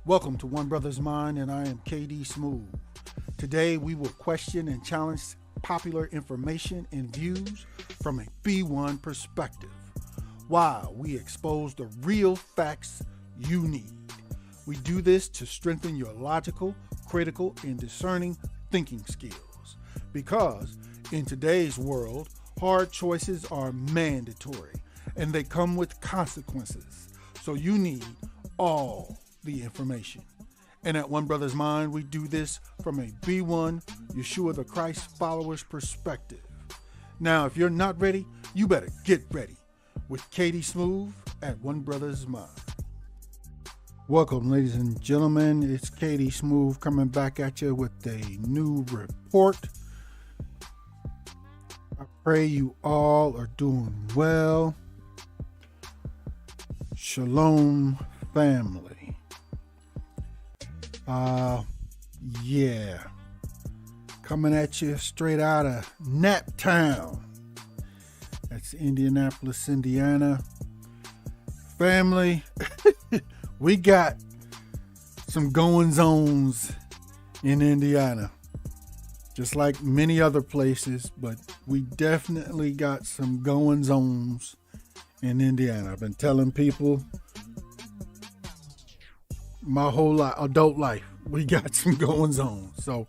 Welcome to One Brothas Mind, and I am KD Smooth. Today we will question and challenge popular information and views from a B1 perspective, while we expose the real facts you need. We do this to strengthen your logical, critical, and discerning thinking skills. Because in today's world, hard choices are mandatory and they come with consequences. So you need all the information. And at One Brothas Mind, we do this from a B1 Yeshua the Christ followers perspective. Now, if you're not ready, you better get ready with KD Smooth at One Brothas Mind. Welcome, ladies and gentlemen. It's KD Smooth coming back at you with a new report. I pray you all are doing well. Shalom, family. Coming at you straight out of Naptown. That's Indianapolis, Indiana. Family, we got some goings-ons in Indiana. Just like many other places, but we definitely got some goings-ons in Indiana. I've been telling people my whole adult life, we got some goings on. So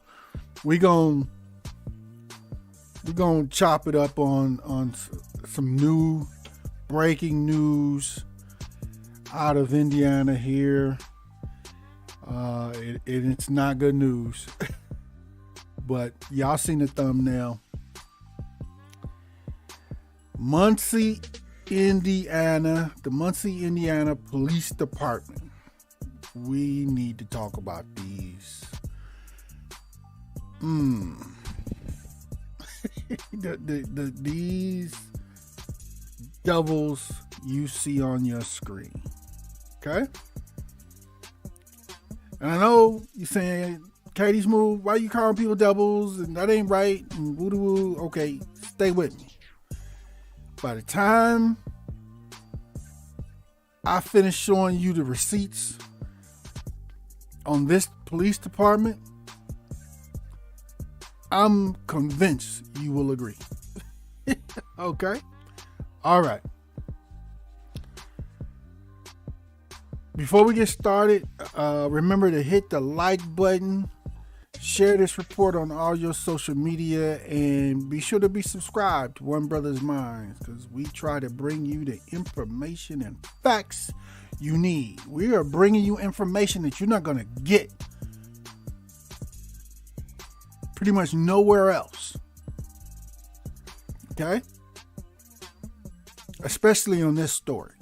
we gonna chop it up on some new breaking news out of Indiana here. It's not good news, but y'all seen the thumbnail. Muncie, Indiana, the Muncie, Indiana Police Department. We need to talk about these. These devils you see on your screen. Okay? And I know you're saying, KD Smooth, why you calling people devils? And that ain't right. And woo-doo-woo. Okay, stay with me. By the time I finish showing you the receipts on this police department, I'm convinced you will agree. Okay? All right. Before we get started, remember to hit the like button, share this report on all your social media, and be sure to be subscribed to One Brothas Mind, because we try to bring you the information and facts you need. We are bringing you information that you're not going to get pretty much nowhere else. Okay? Especially on this story,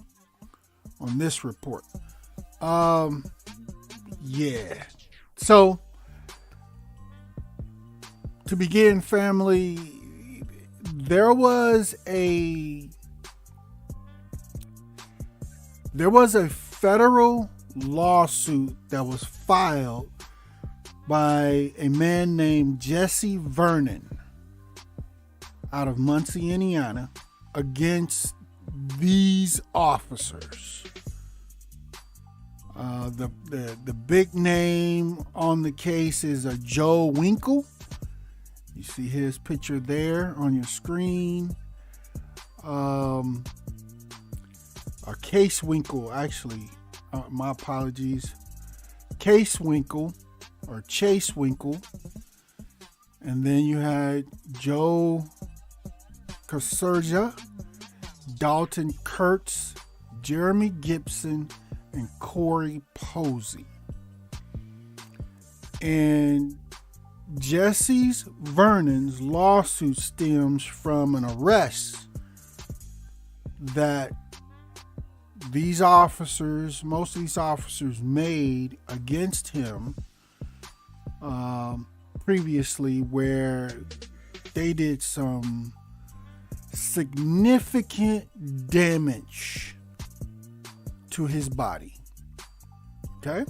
on this report. So, to begin, family, there was a federal lawsuit that was filed by a man named Jesse Vernon out of Muncie, Indiana, against these officers. The big name on the case is Joe Winkle. You see his picture there on your screen. Or Case Winkle, actually. My apologies. Case Winkle or Chase Winkle. And then you had Joe Caserja, Dalton Kurtz, Jeremy Gibson, and Corey Posey. And Jesse Vernon's lawsuit stems from an arrest that most of these officers made against him previously, where they did some significant damage to his body. Okay?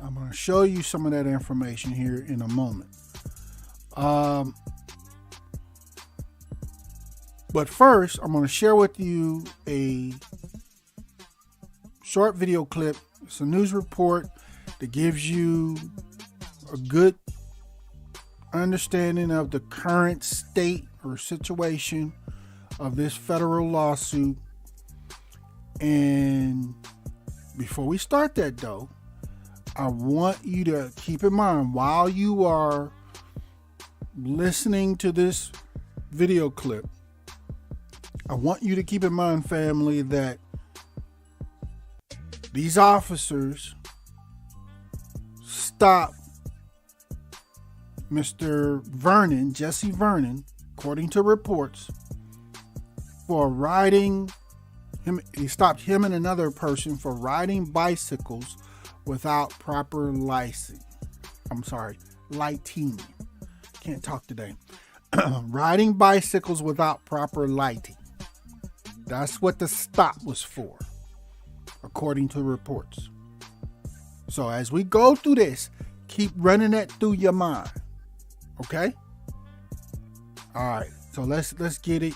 I'm going to show you some of that information here in a moment. But first, I'm going to share with you a short video clip It's a news report that gives you a good understanding of the current state or situation of this federal lawsuit. And before we start that though, I want you to keep in mind while you are listening to this video clip, I want you to keep in mind, family, that these officers stopped Mr. Vernon, Jesse Vernon, according to reports, for riding him. He stopped him and another person for riding bicycles without proper lighting. Can't talk today. Riding bicycles without proper lighting. That's what the stop was for, according to reports. So as we go through this, keep running that through your mind. Okay? All right. So let's get it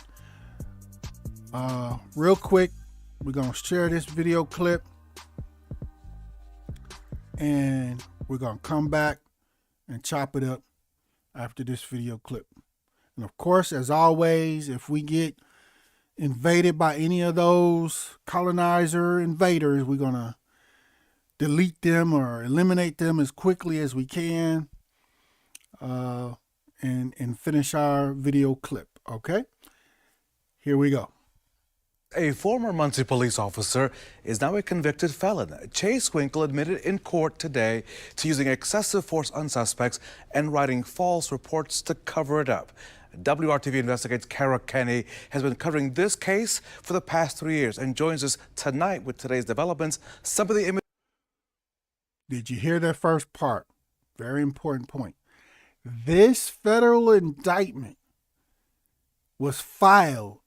real quick. We're going to share this video clip and we're going to come back and chop it up after this video clip. And of course, as always, if we get invaded by any of those colonizer invaders, we're going to delete them or eliminate them as quickly as we can and finish our video clip. Okay? Here we go. A former Muncie police officer is now a convicted felon. Chase Winkle admitted in court today to using excessive force on suspects and writing false reports to cover it up. WRTV Investigates Kara Kenny has been covering this case for the past 3 years and joins us tonight with today's developments. Some of the images. Did you hear that first part? Very important point. This federal indictment was filed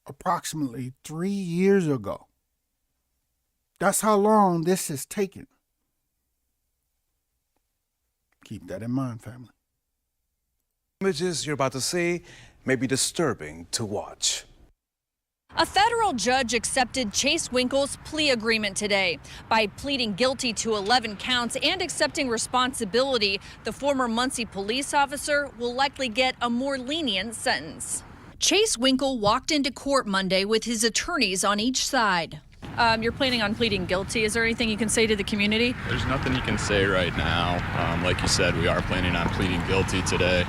approximately 3 years ago. That's how long this has taken. Keep that in mind, family. Images you're about to see may be disturbing to watch. A federal judge accepted Chase Winkle's plea agreement today. By pleading guilty to 11 counts and accepting responsibility, the former Muncie police officer will likely get a more lenient sentence. Chase Winkle walked into court Monday with his attorneys on each side. You're planning on pleading guilty. Is there anything you can say to the community? There's nothing you can say right now. Like you said, we are planning on pleading guilty today.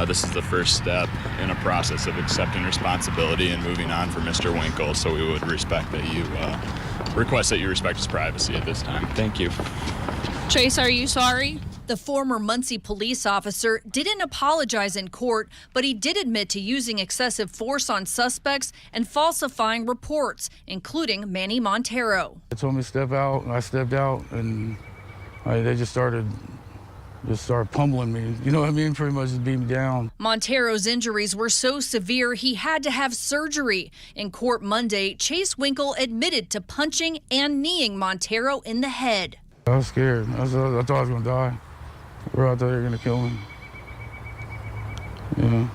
This is the first step in a process of accepting responsibility and moving on for Mr. Winkle, so we would respect that you request that you respect his privacy at this time. Thank you. Chase, are you sorry? The former Muncie police officer didn't apologize in court, but he did admit to using excessive force on suspects and falsifying reports, including Manny Montero. They told me to step out, and I stepped out, and they just started pummeling me. You know what I mean? Pretty much just beat me down. Montero's injuries were so severe he had to have surgery. In court Monday, Chase Winkle admitted to punching and kneeing Montero in the head. I was scared. I thought I was going to die. I thought they were going to kill me. Yeah.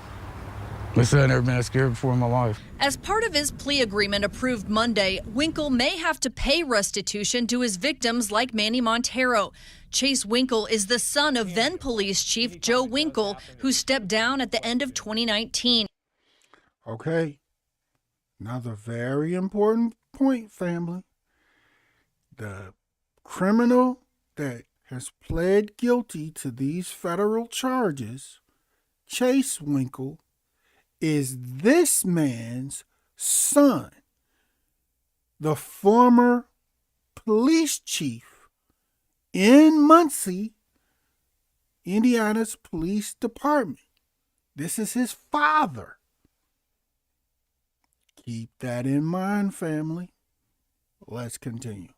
They said I'd never been that scared before in my life. As part of his plea agreement approved Monday, Winkle may have to pay restitution to his victims like Manny Montero. Chase Winkle is the son of then Police Chief Joe Winkle, who stepped down at the end of 2019. Okay. Another very important point, family. The criminal that has pled guilty to these federal charges, Chase Winkle, is this man's son, the former police chief in Muncie, Indiana's police department. This is his father. Keep that in mind, family. Let's continue.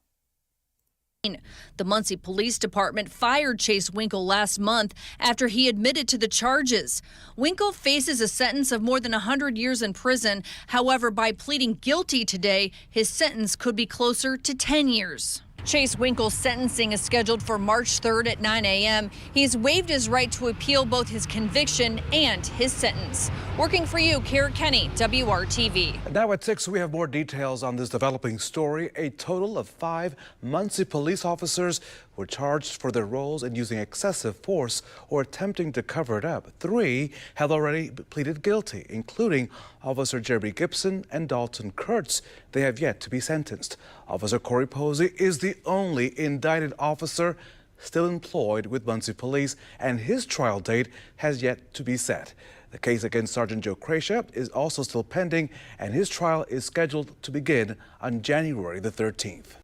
The Muncie Police Department fired Chase Winkle last month after he admitted to the charges. Winkle faces a sentence of more than 100 years in prison. However, by pleading guilty today, his sentence could be closer to 10 years. Chase Winkle's sentencing is scheduled for March 3rd at 9 a.m. He's waived his right to appeal both his conviction and his sentence. Working for you, Kara Kenny, WRTV. Now at 6, we have more details on this developing story. A total of 5 Muncie police officers were charged for their roles in using excessive force or attempting to cover it up. 3 have already pleaded guilty, including Officer Jeremy Gibson and Dalton Kurtz. They have yet to be sentenced. Officer Corey Posey is the only indicted officer still employed with Muncie Police, and his trial date has yet to be set. The case against Sergeant Joe Krasha is also still pending, and his trial is scheduled to begin on January the 13th.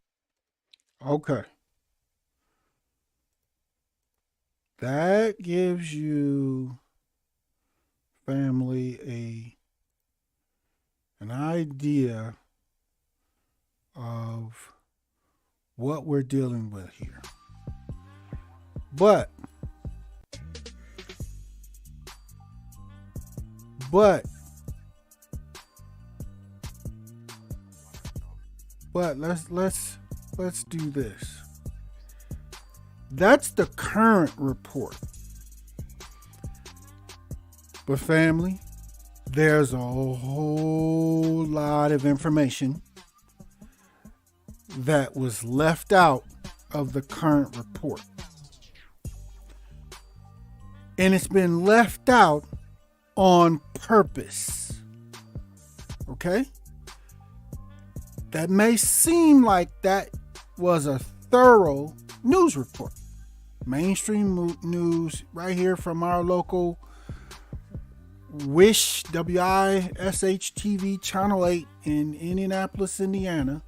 Okay. That gives you, family, an idea of what we're dealing with here. But let's do this. That's the current report. But family, there's a whole lot of information that was left out of the current report. And it's been left out on purpose. Okay? That may seem like that was a thorough news report. Mainstream news right here from our local WISH, WISH TV Channel 8 in Indianapolis, Indiana.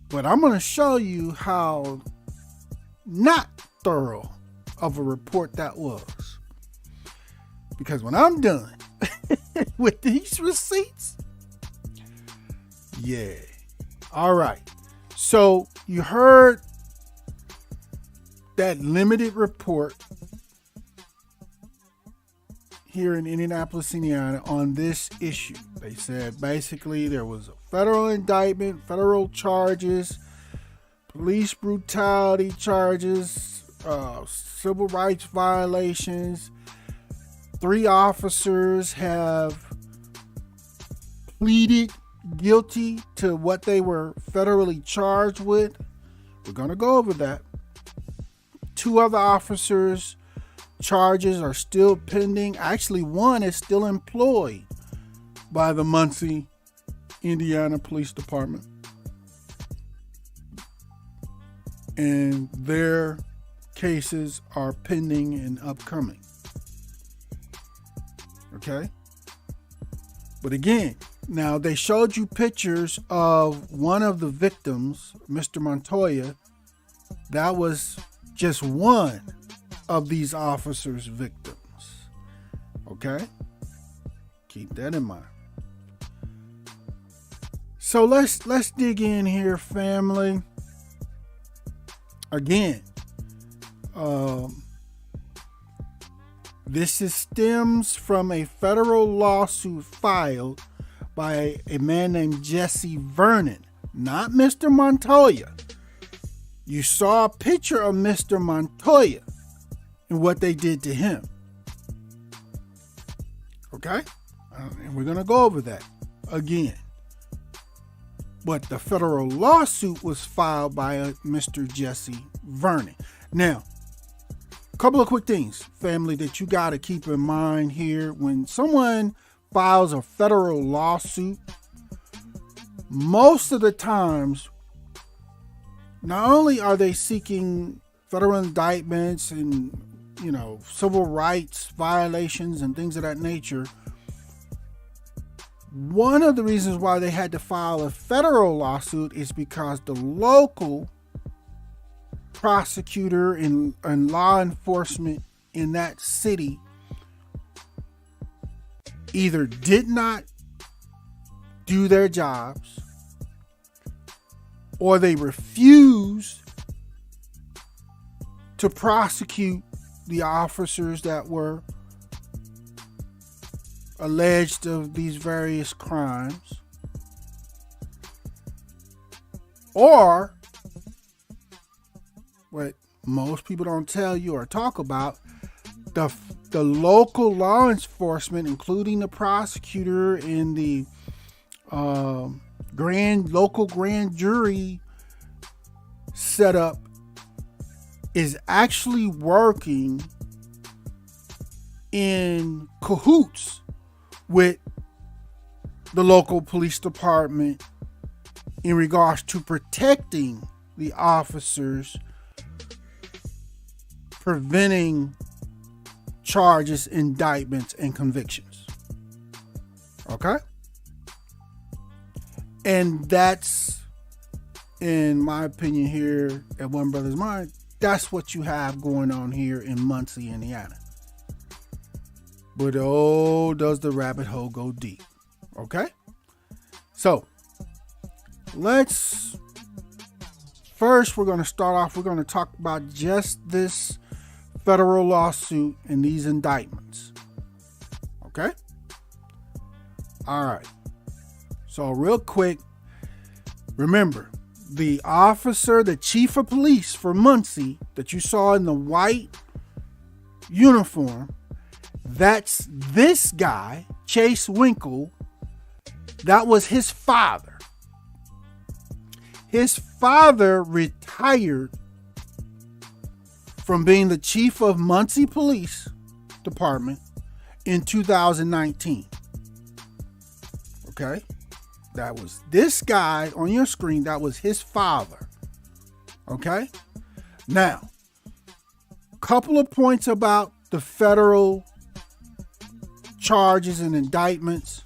But I'm going to show you how not thorough of a report that was. Because when I'm done with these receipts, yeah. All right. So you heard that limited report here in Indianapolis, Indiana on this issue. They said basically there was a federal indictment, federal charges, police brutality charges, civil rights violations. 3 officers have pleaded guilty to what they were federally charged with. We're going to go over that. 2 other officers' charges are still pending. Actually, 1 is still employed by the Muncie, Indiana Police Department. And their cases are pending and upcoming. Okay? But again, now they showed you pictures of one of the victims, Mr. Montoya. That was just one of these officers' victims. Okay? Keep that in mind. So let's dig in here, family. Again, this stems from a federal lawsuit filed by a man named Jesse Vernon, not Mr. Montoya. You saw a picture of Mr. Montoya and what they did to him. Okay? And we're going to go over that again. But the federal lawsuit was filed by Mr. Jesse Vernon. Now, a couple of quick things, family, that you got to keep in mind here. When someone files a federal lawsuit, most of the times, not only are they seeking federal indictments and, civil rights violations and things of that nature, one of the reasons why they had to file a federal lawsuit is because the local prosecutor and law enforcement in that city either did not do their jobs or they refused to prosecute the officers that were alleged of these various crimes, or what most people don't tell you or talk about. The local law enforcement, including the prosecutor and the local grand jury setup, is actually working in cahoots with the local police department in regards to protecting the officers, preventing charges, indictments, and convictions. Okay? And that's, in my opinion here at One Brothas Mind, that's what you have going on here in Muncie, Indiana. But oh, does the rabbit hole go deep. Okay? So, first we're going to start off, we're going to talk about just this federal lawsuit and these indictments. Okay? All right. So real quick, remember, the officer, the chief of police for Muncie that you saw in the white uniform, that's this guy, Chase Winkle. That was his father. His father retired from being the chief of Muncie Police Department in 2019. Okay? That was this guy on your screen. That was his father. Okay? Now, couple of points about the federal charges and indictments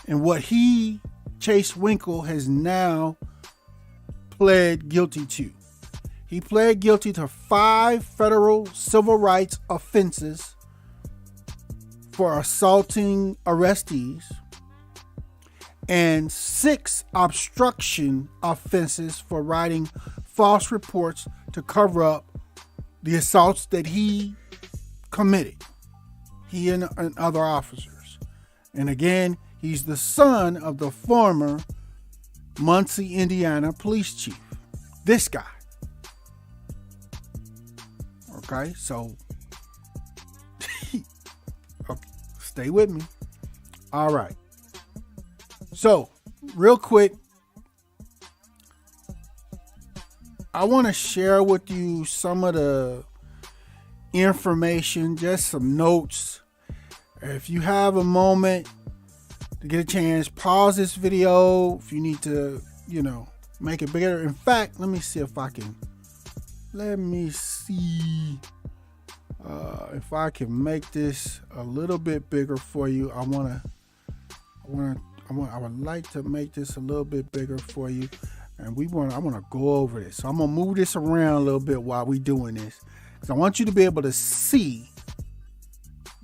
and what Chase Winkle, has now pled guilty to. He pled guilty to 5 federal civil rights offenses for assaulting arrestees and 6 obstruction offenses for writing false reports to cover up the assaults that he committed, he and other officers. And again, he's the son of the former Muncie, Indiana police chief. This guy. Okay, so okay, stay with me. All right. So, real quick, I want to share with you some of the information, just some notes. If you have a moment to get a chance, pause this video if you need to, make it bigger. In fact, let me see if I can make this a little bit bigger for you. I would like to make this a little bit bigger for you, and I want to go over this. So I'm gonna move this around a little bit while we doing this, because I want you to be able to see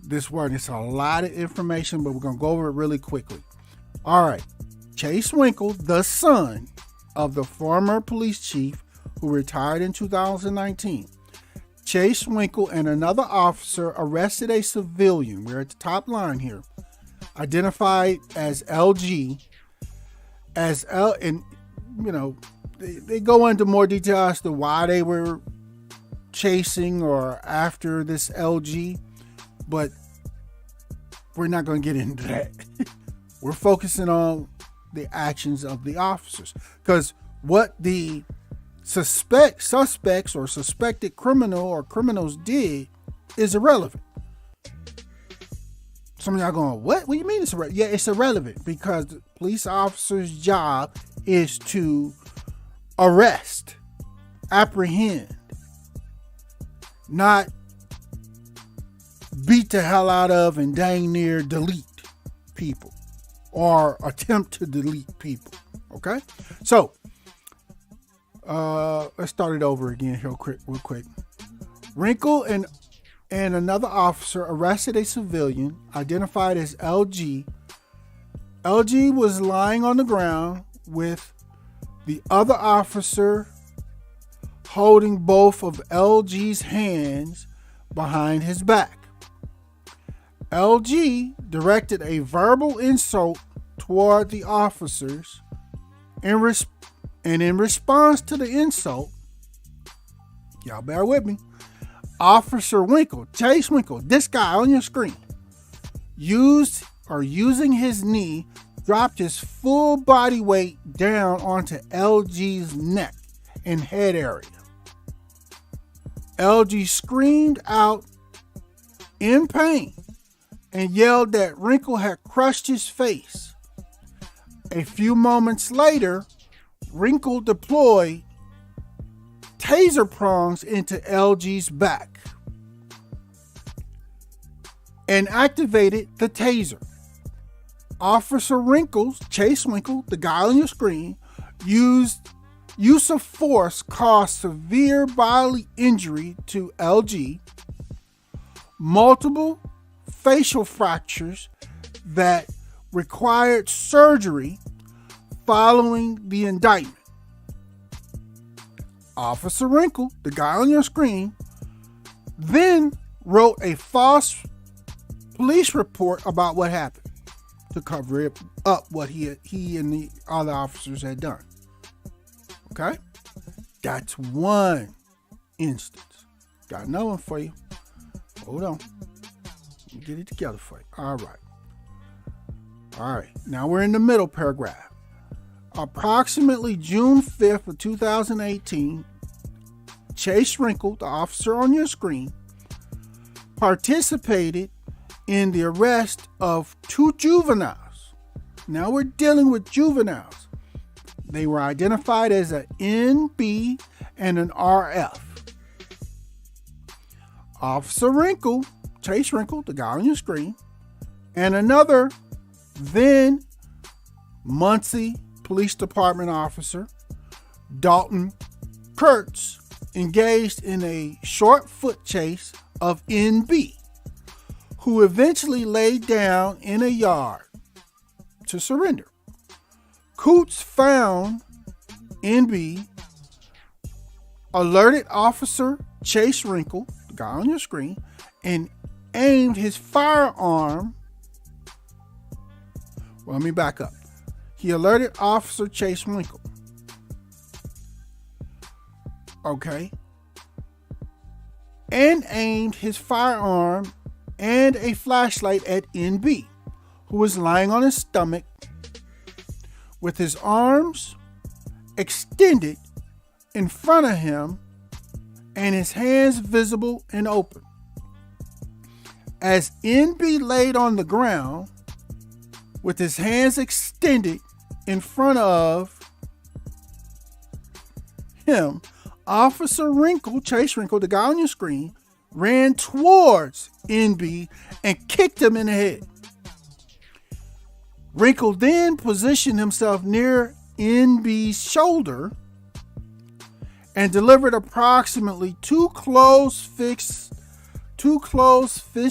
this word. It's a lot of information, but we're gonna go over it really quickly. All right, Chase Winkle, the son of the former police chief who retired in 2019. Chase Winkle and another officer arrested a civilian. We're at the top line here. Identified as LG, and they go into more detail as to why they were chasing or after this LG, but we're not going to get into that. We're focusing on the actions of the officers, because what the suspects or suspected criminal or criminals did is irrelevant. Some of y'all going, what do you mean it's irrelevant? Yeah, it's irrelevant because the police officer's job is to arrest, apprehend, not beat the hell out of and dang near delete people or attempt to delete people. Okay? So, let's start it over again real quick. Winkle and another officer arrested a civilian identified as LG. LG was lying on the ground with the other officer holding both of LG's hands behind his back. LG directed a verbal insult toward the officers, and in response to the insult, Y'all bear with me. Officer Winkle, Chase Winkle, this guy on your screen, using his knee, dropped his full body weight down onto LG's neck and head area. LG screamed out in pain and yelled that Winkle had crushed his face. A few moments later, Winkle deployed taser prongs into LG's back and activated the taser. Officer Chase Winkle, the guy on your screen, use of force caused severe bodily injury to LG, multiple facial fractures that required surgery following the indictment. Officer Winkle, the guy on your screen, then wrote a false police report about what happened to cover up what he and the other officers had done. Okay? That's one instance. Got another one for you. Hold on. Let me get it together for you. All right. Now we're in the middle paragraph. Approximately June 5th of 2018, Chase Winkle, the officer on your screen, participated in the arrest of 2 juveniles. Now we're dealing with juveniles. They were identified as an NB and an RF. Officer Winkle, Chase Winkle, the guy on your screen, and another then Muncie Police Department officer, Dalton Kurtz, engaged in a short foot chase of NB, who eventually laid down in a yard to surrender. Kurtz found NB, alerted Officer Chase Winkle, the guy on your screen, and aimed his firearm. Well, let me back up. He alerted Officer Chase Winkle. Okay. And aimed his firearm and a flashlight at NB, who was lying on his stomach with his arms extended in front of him and his hands visible and open. As NB laid on the ground with his hands extended in front of him, Officer Winkle, Chase Winkle, the guy on your screen, ran towards NB and kicked him in the head. Winkle then positioned himself near NB's shoulder and delivered approximately two closed fist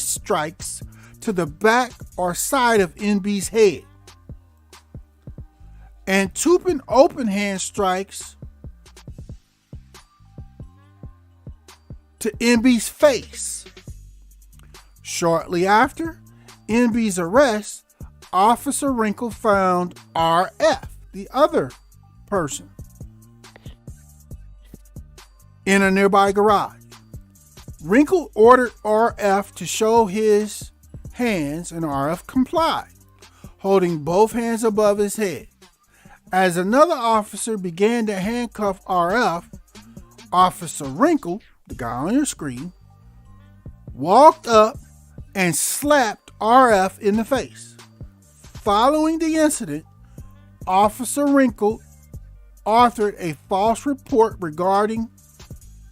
strikes to the back or side of NB's head, and two open hand strikes to NB's face. Shortly after NB's arrest, Officer Winkle found RF, the other person, in a nearby garage. Winkle ordered RF to show his hands, and RF complied, holding both hands above his head. As another officer began to handcuff RF, Officer Winkle, the guy on your screen, walked up and slapped RF in the face. Following the incident, Officer Winkle authored a false report regarding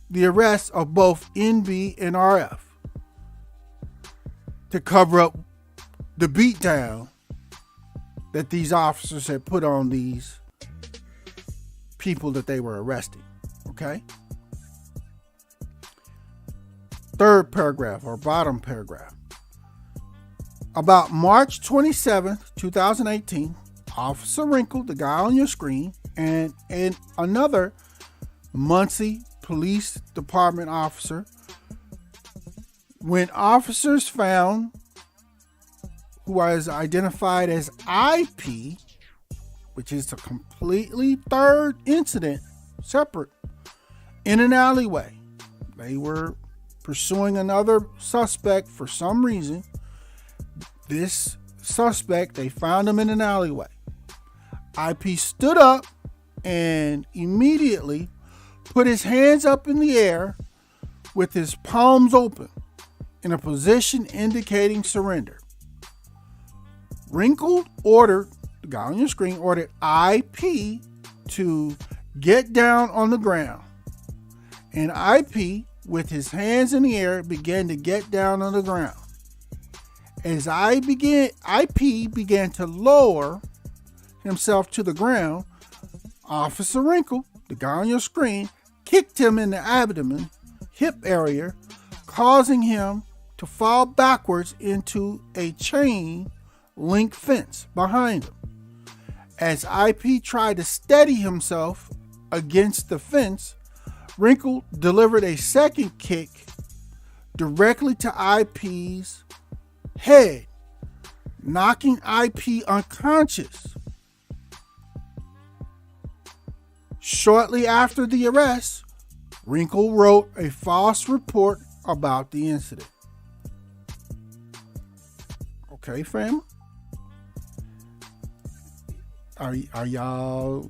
the arrest of both NB and RF to cover up the beatdown that these officers had put on these people that they were arresting. Okay? Third paragraph, or bottom paragraph. About March 27th, 2018, Officer Winkle, the guy on your screen, and another Muncie Police Department officer, when officers found, who was identified as IP, which is a completely third incident, separate, in an alleyway, They were pursuing another suspect for some reason. This suspect, they found him in an alleyway. IP stood up and immediately put his hands up in the air with his palms open in a position indicating surrender. Wrinkled ordered, the guy on your screen ordered IP to get down on the ground. And IP, with his hands in the air, began to get down on the ground. As IP began to lower himself to the ground, Officer Wrinkle, the guy on your screen, kicked him in the abdomen, hip area, causing him to fall backwards into a chain link fence behind him. As IP tried to steady himself against the fence, Wrinkle delivered a second kick directly to IP's head, knocking IP unconscious. Shortly after the arrest, Wrinkle wrote a false report about the incident. Okay, fam? Are y'all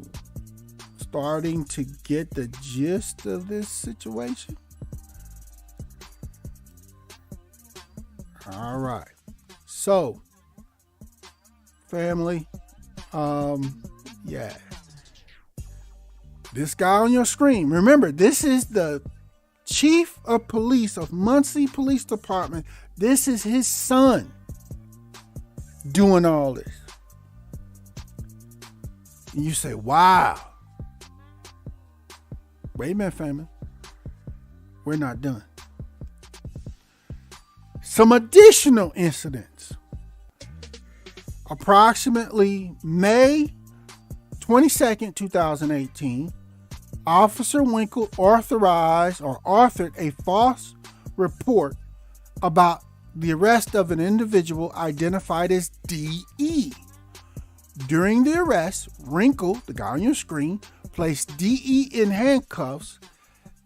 starting to get the gist of this situation? All right. So, family, yeah. This guy on your screen, remember, this is the chief of police of Muncie Police Department. This is his son doing all this. And you say, wow. Wait a minute, family. We're not done. Some additional incidents. Approximately May 22nd, 2018, Officer Winkle authored a false report about the arrest of an individual identified as DE. During the arrest, Wrinkle, the guy on your screen, placed DE in handcuffs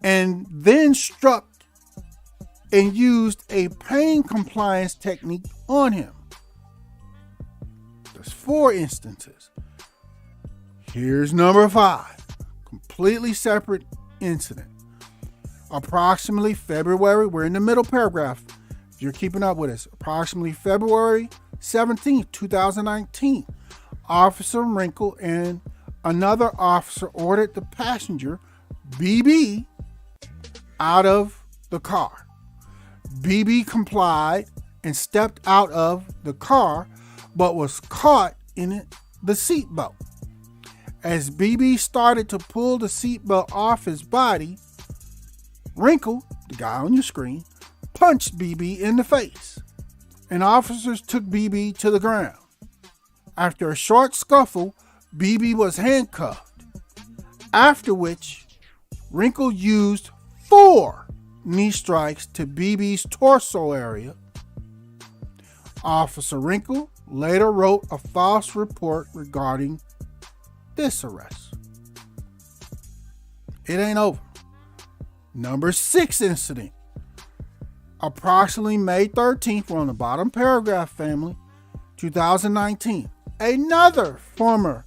and then struck and used a pain compliance technique on him. There's 4 instances. Here's number 5. Completely separate incident. Approximately February, we're in the middle paragraph, if you're keeping up with us. Approximately February 17th, 2019, Officer Wrinkle and another officer ordered the passenger, BB, out of the car. BB complied and stepped out of the car, but was caught in the seatbelt. As BB started to pull the seatbelt off his body, Wrinkle, the guy on your screen, punched BB in the face, and officers took BB to the ground. After a short scuffle, BB was handcuffed, after which Wrinkle used 4 knee strikes to BB's torso area. Officer Wrinkle later wrote a false report regarding this arrest. It ain't over. Number 6 incident. Approximately May 13th, we're on the bottom paragraph, family, 2019. Another former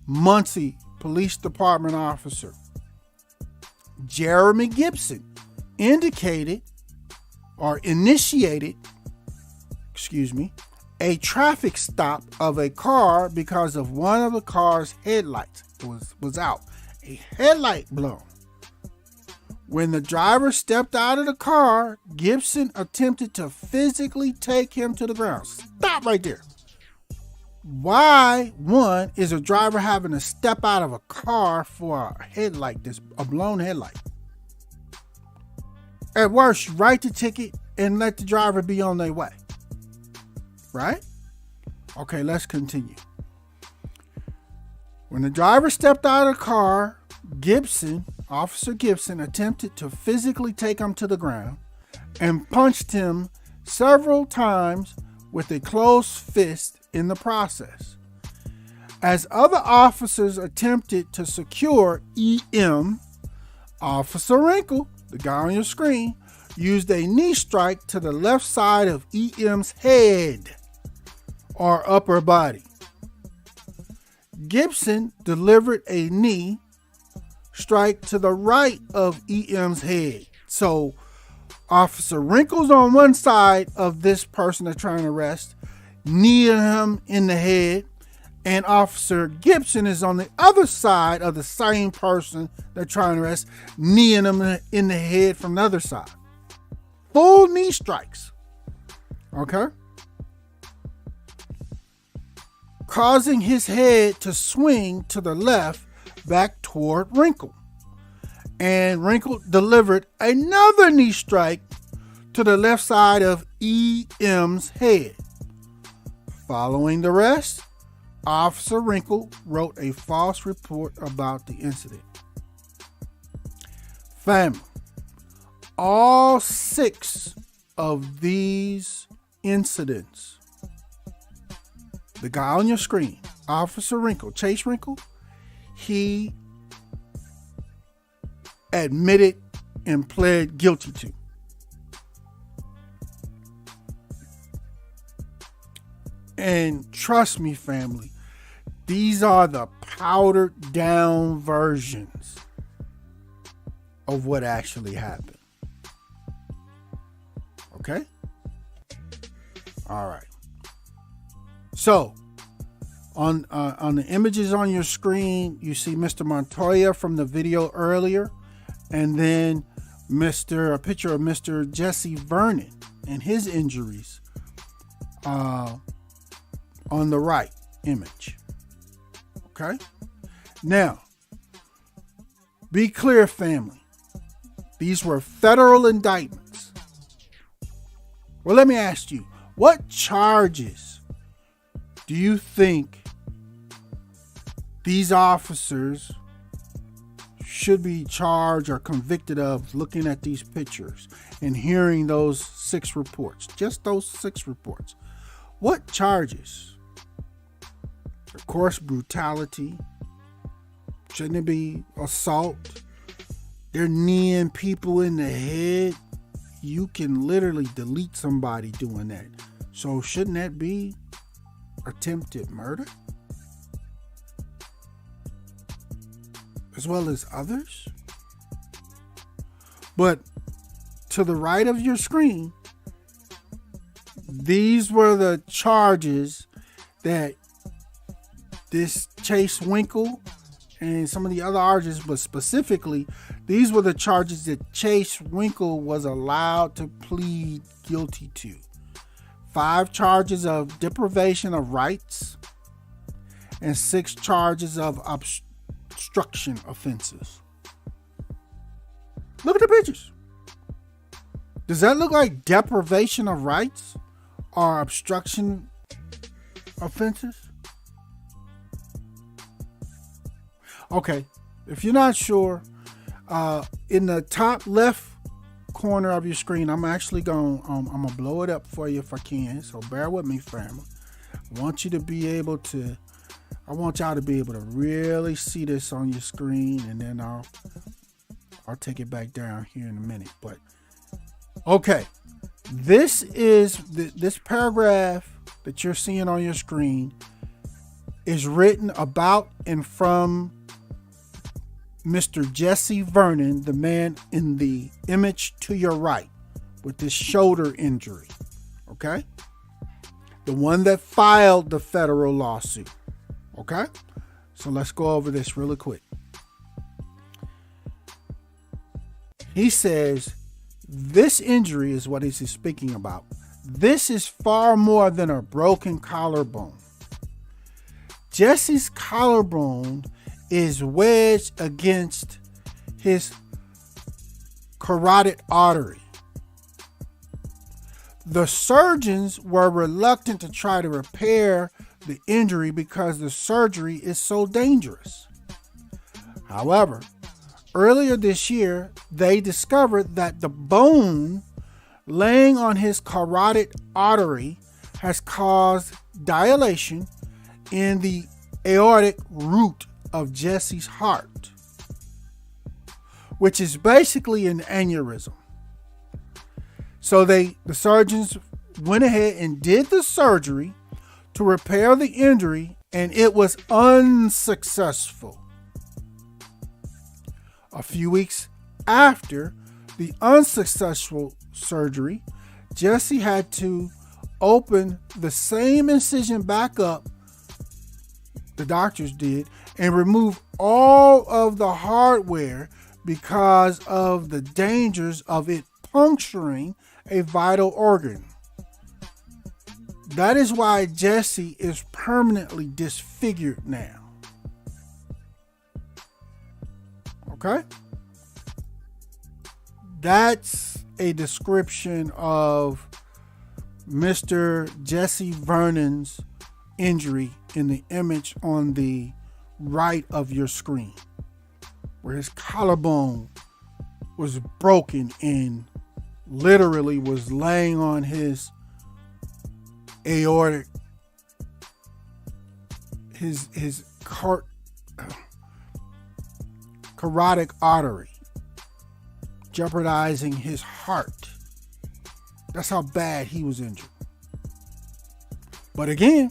Muncie Police Department officer, Jeremy Gibson, initiated a traffic stop of a car because of one of the car's headlights was out. A headlight blown. When the driver stepped out of the car, Gibson attempted to physically take him to the ground. Stop right there. Why, one, is a driver having to step out of a car for a headlight, a blown headlight? At worst, write the ticket and let the driver be on their way. Right? Okay, let's continue. When the driver stepped out of the car, Officer Gibson attempted to physically take him to the ground and punched him several times with a closed fist in the process. As other officers attempted to secure EM, Officer Wrinkle the guy on your screen, used a knee strike to the left side of EM's head or upper body. Gibson delivered a knee strike to the right of EM's head. So Officer Wrinkle's on one side of this person they're trying to arrest, kneeing him in the head, and Officer Gibson is on the other side of the same person they're trying to arrest, kneeing him in the head from the other side. Full knee strikes. Okay? Causing his head to swing to the left back toward Wrinkle. And Wrinkle delivered another knee strike to the left side of EM's head. Following the rest, Officer Wrinkle wrote a false report about the incident. Family, all 6 of these incidents, the guy on your screen, Officer Wrinkle, Chase Wrinkle, he admitted and pled guilty to. And trust me, family, these are the powdered down versions of what actually happened. Okay? All right. So, on the images on your screen, you see Mr. Montoya from the video earlier, and then a picture of Mr. Jesse Vernon and his injuries on the right image. Okay? Now, be clear, family. These were federal indictments. Well, let me ask you, what charges do you think these officers should be charged or convicted of looking at these pictures and hearing those 6 reports? Just those 6 reports. What charges? Of course, brutality. Shouldn't it be assault? They're kneeing people in the head. You can literally delete somebody doing that. So shouldn't that be attempted murder? As well as others? But to the right of your screen, these were the charges that this Chase Winkle and some of the other charges, but specifically, these were the charges that Chase Winkle was allowed to plead guilty to. 5 charges of deprivation of rights and 6 charges of obstruction offenses. Look at the pictures. Does that look like deprivation of rights or obstruction offenses? Okay, if you're not sure, in the top left corner of your screen, I'm actually I'm gonna blow it up for you if I can. So bear with me, family. I want y'all to be able to really see this on your screen, and then I'll take it back down here in a minute. But okay, this is this paragraph that you're seeing on your screen is written about and from Mr. Jesse Vernon, the man in the image to your right with this shoulder injury. Okay? The one that filed the federal lawsuit. Okay? So let's go over this really quick. He says, this injury is what he's speaking about. This is far more than a broken collarbone. Jesse's collarbone is wedged against his carotid artery. The surgeons were reluctant to try to repair the injury because the surgery is so dangerous. However, earlier this year, they discovered that the bone laying on his carotid artery has caused dilation in the aortic root of Jesse's heart, which is basically an aneurysm. So the surgeons went ahead and did the surgery to repair the injury, and it was unsuccessful. A few weeks after the unsuccessful surgery, Jesse had to open the same incision back up, the doctors did, and remove all of the hardware because of the dangers of it puncturing a vital organ. That is why Jesse is permanently disfigured now. Okay? That's a description of Mr. Jesse Vernon's injury in the image on the right of your screen, where his collarbone was broken and literally was laying on his aortic, his carotid artery, jeopardizing his heart. That's how bad he was injured. But again,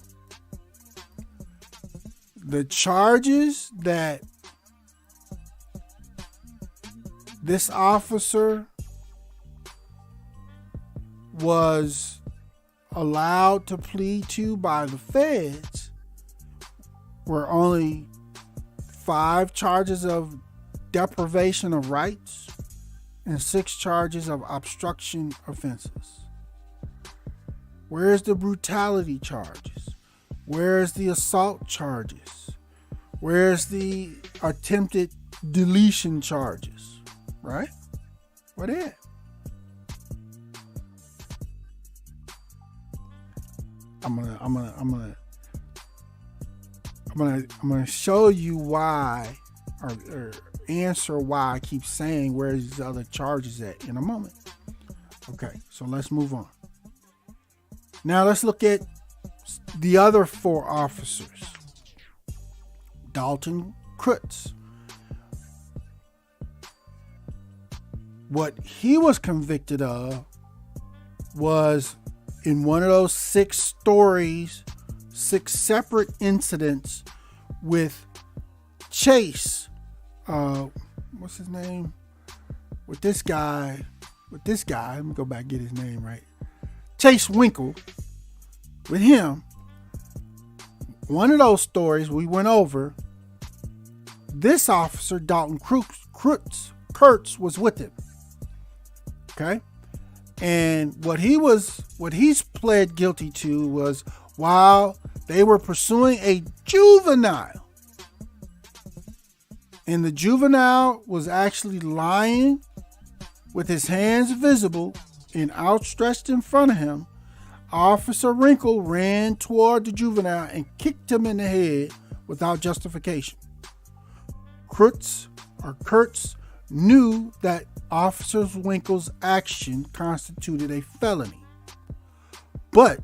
the charges that this officer was allowed to plead to by the feds were only 5 charges of deprivation of rights and 6 charges of obstruction offenses. Where's the brutality charges? Where's the assault charges? Where's the attempted deletion charges? Right? What is it? I'm gonna show you why, or answer why I keep saying where's these other charges at in a moment. Okay, so let's move on. Now let's look at the other 4 officers. Dalton Crutz. What he was convicted of was in one of those 6 stories, 6 separate incidents with Chase. What's his name? With this guy. Let me go back and get his name right. Chase Winkle. With him. One of those stories we went over. This officer, Dalton Kurtz, was with him. Okay? And what he's pled guilty to was while they were pursuing a juvenile, and the juvenile was actually lying with his hands visible and outstretched in front of him, Officer Winkle ran toward the juvenile and kicked him in the head without justification. Kurtz knew that Officer Winkle's action constituted a felony, but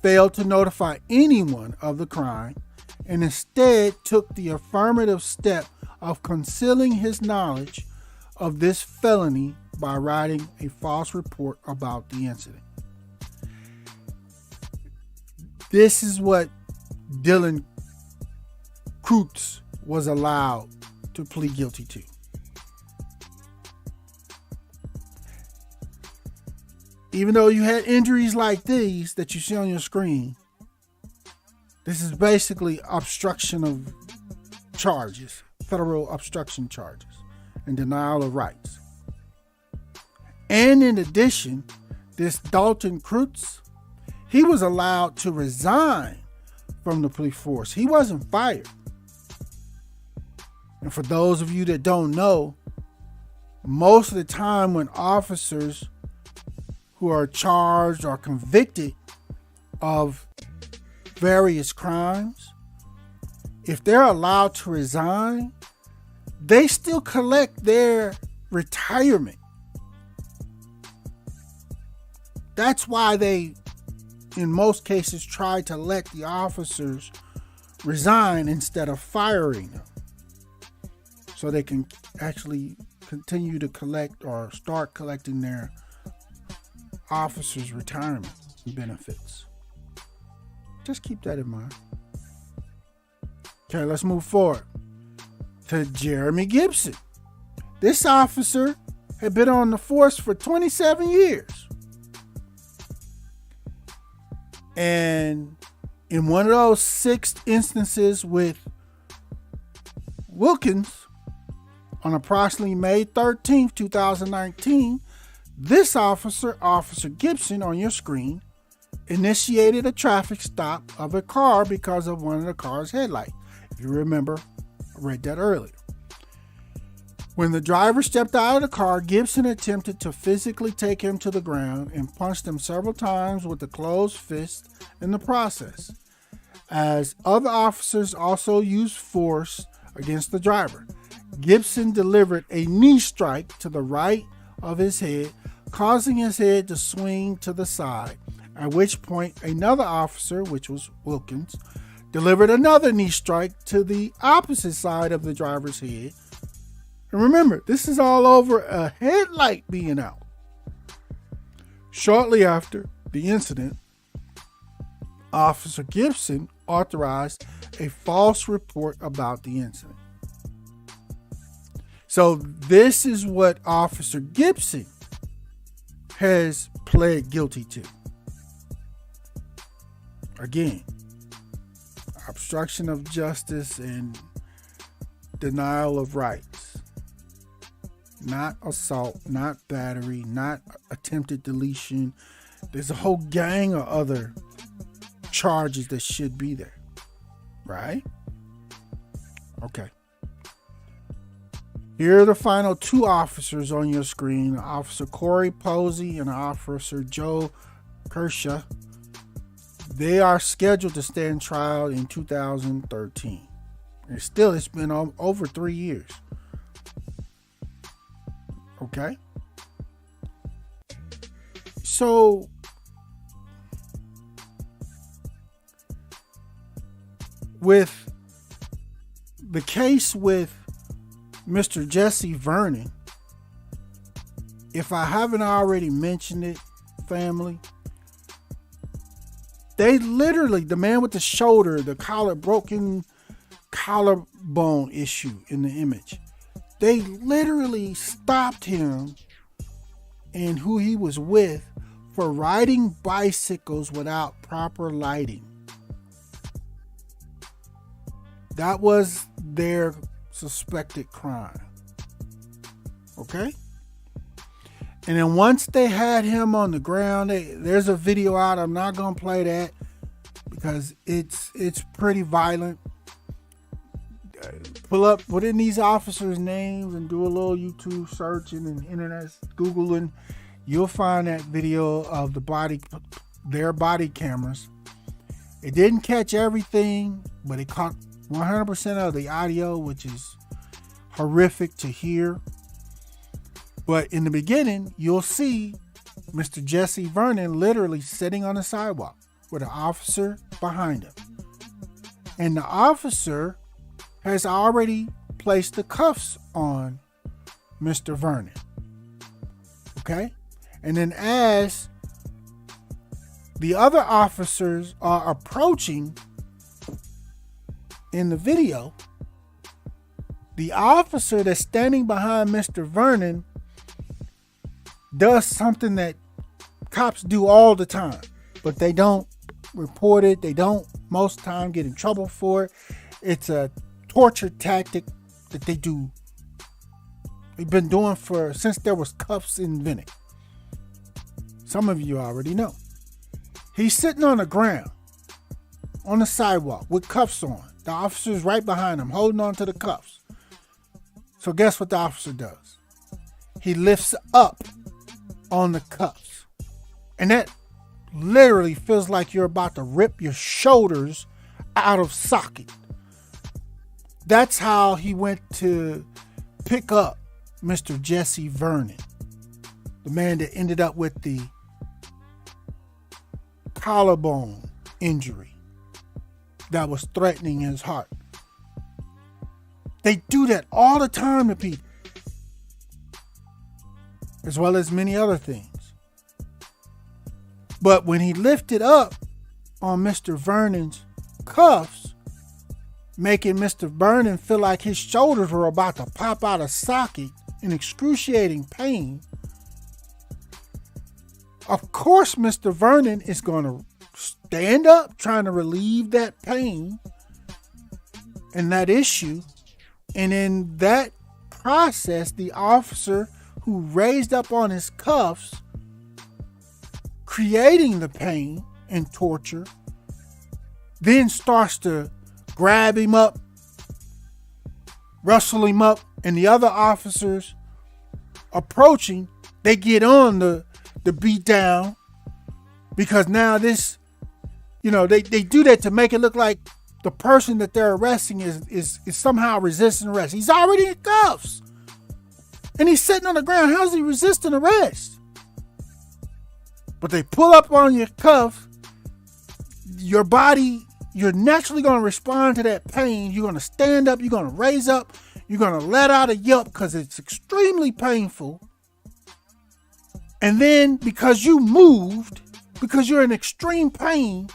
failed to notify anyone of the crime and instead took the affirmative step of concealing his knowledge of this felony by writing a false report about the incident. This is what Dylan Kurtz was allowed to plead guilty to. Even though you had injuries like these that you see on your screen, this is basically obstruction of charges, federal obstruction charges, and denial of rights. And in addition, this Dalton Kurtz, he was allowed to resign from the police force. He wasn't fired. And for those of you that don't know, most of the time when officers who are charged or convicted of various crimes, if they're allowed to resign, they still collect their retirement. That's why they, in most cases, try to let the officers resign instead of firing them, so they can actually continue to collect or start collecting their officers' retirement benefits. Just keep that in mind. Okay, let's move forward to Jeremy Gibson. This officer had been on the force for 27 years. And in one of those 6 instances with Wilkins on approximately May 13th, 2019, this officer, Officer Gibson, on your screen, initiated a traffic stop of a car because of one of the car's headlights. If you remember, I read that earlier. When the driver stepped out of the car, Gibson attempted to physically take him to the ground and punched him several times with a closed fist in the process, as other officers also used force against the driver. Gibson delivered a knee strike to the right of his head, causing his head to swing to the side, at which point another officer, which was Wilkins, delivered another knee strike to the opposite side of the driver's head. And remember, this is all over a headlight being out. Shortly after the incident, Officer Gibson authorized a false report about the incident. So this is what Officer Gibson has pled guilty to. Again, obstruction of justice and denial of rights. Not assault, not battery, not attempted deletion. There's a whole gang of other charges that should be there. Right? Okay. Here are the final 2 officers on your screen. Officer Corey Posey and Officer Joe Kershaw. They are scheduled to stand trial in 2013. And still, it's been over 3 years. Okay? So, with the case with Mr. Jesse Vernon, if I haven't already mentioned it, family, they literally, the man with the shoulder, the broken collarbone issue in the image, they literally stopped him and who he was with for riding bicycles without proper lighting. That was their suspected crime. Okay? And then once they had him on the ground, there's a video out. I'm not going to play that because it's pretty violent. Put in these officers' names and do a little YouTube searching and internet Googling. You'll find that video of their body cameras. It didn't catch everything, but it caught 100% of the audio, which is horrific to hear. But in the beginning, you'll see Mr. Jesse Vernon literally sitting on the sidewalk with an officer behind him. And the officer has already placed the cuffs on Mr. Vernon. Okay? And then as the other officers are approaching in the video, the officer that's standing behind Mr. Vernon does something that cops do all the time, but they don't report it. They don't most time get in trouble for it. It's a torture tactic that they do. They've been doing since there was cuffs invented. Some of you already know. He's sitting on the ground on the sidewalk with cuffs on. The officer's right behind him, holding on to the cuffs. So guess what the officer does? He lifts up on the cuffs. And that literally feels like you're about to rip your shoulders out of socket. That's how he went to pick up Mr. Jesse Vernon, the man that ended up with the collarbone injury that was threatening his heart. They do that all the time to people. as well as many other things. But when he lifted up on Mr. Vernon's cuffs, making Mr. Vernon feel like his shoulders were about to pop out of socket in excruciating pain, of course Mr. Vernon is going to stand up trying to relieve that pain and that issue. And in that process, the officer who raised up on his cuffs, creating the pain and torture, then starts to grab him up, wrestle him up, and the other officers approaching, they get on the beat down, because now this, they do that to make it look like the person that they're arresting is somehow resisting arrest. He's already in cuffs and he's sitting on the ground. How's he resisting arrest? But they pull up on your cuff, your body, you're naturally going to respond to that pain. You're going to stand up, you're going to raise up, you're going to let out a yelp because it's extremely painful. And then because you moved, because you're in extreme pain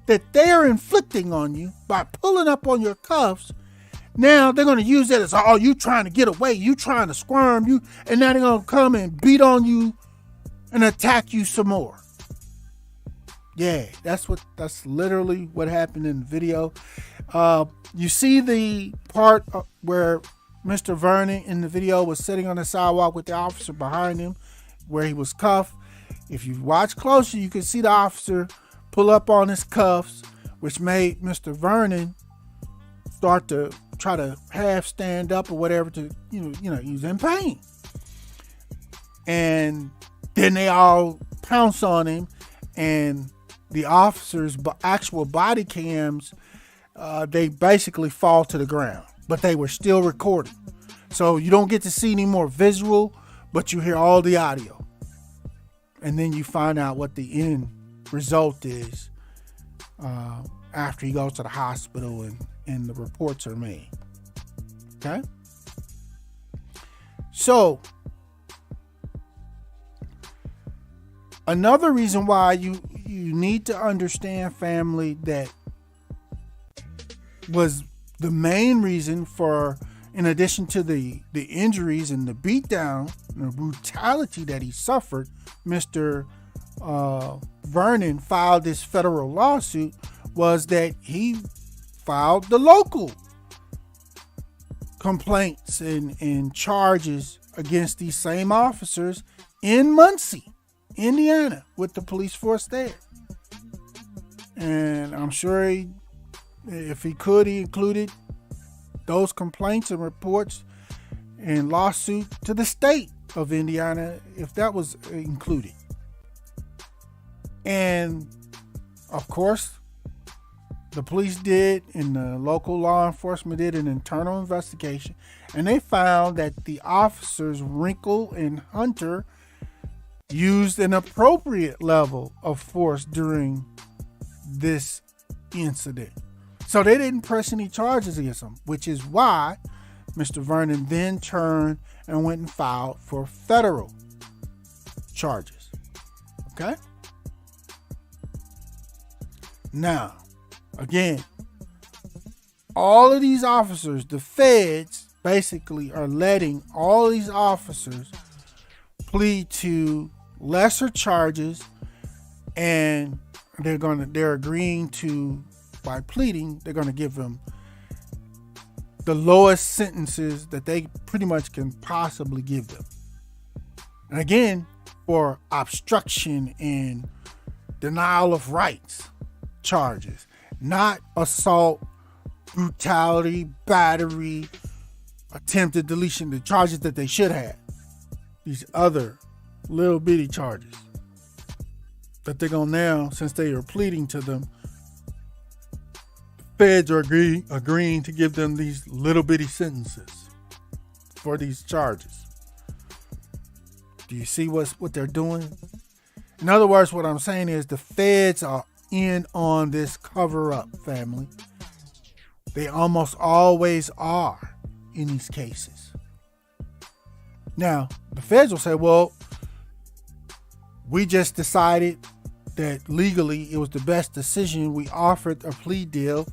that they're inflicting on you by pulling up on your cuffs, now they're going to use that as, oh, you trying to get away, you trying to squirm, and now they're going to come and beat on you and attack you some more. Yeah, that's literally what happened in the video. You see the part where Mr. Vernon in the video was sitting on the sidewalk with the officer behind him, where he was cuffed. If you watch closely, you can see the officer pull up on his cuffs, which made Mr. Vernon start to try to half stand up or whatever to, he's in pain. And then they all pounce on him, and the officers' actual body cams, they basically fall to the ground, but they were still recording. So you don't get to see any more visual, but you hear all the audio. And then you find out what the end result is after he goes to the hospital and the reports are made. Okay? So, another reason why you need to understand, family, that was the main reason for, in addition to the injuries and the beatdown and the brutality that he suffered, Mr. Vernon filed this federal lawsuit, was that he filed the local complaints and charges against these same officers in Muncie, Indiana, with the police force there. And I'm sure if he could, he included those complaints and reports and lawsuit to the state of Indiana, if that was included. And of course, the police did, and the local law enforcement did, an internal investigation, and they found that the officers Wrinkle and Hunter used an appropriate level of force during this incident. So they didn't press any charges against them, which is why Mr. Vernon then turned and went and filed for federal charges. Okay? Now, again, all of these officers, the feds basically are letting all these officers plead to lesser charges, and they're agreeing to, by pleading, they're going to give them the lowest sentences that they pretty much can possibly give them. And again, for obstruction and denial of rights charges, not assault, brutality, battery, attempted deletion, the charges that they should have. These other little bitty charges that they're going to now, since they are pleading to them, feds are agreeing to give them these little bitty sentences for these charges. Do you see what they're doing? In other words, what I'm saying is the feds are in on this cover up, family. They almost always are in these cases. Now, the feds will say, well, We just decided that legally it was the best decision. We offered a plea deal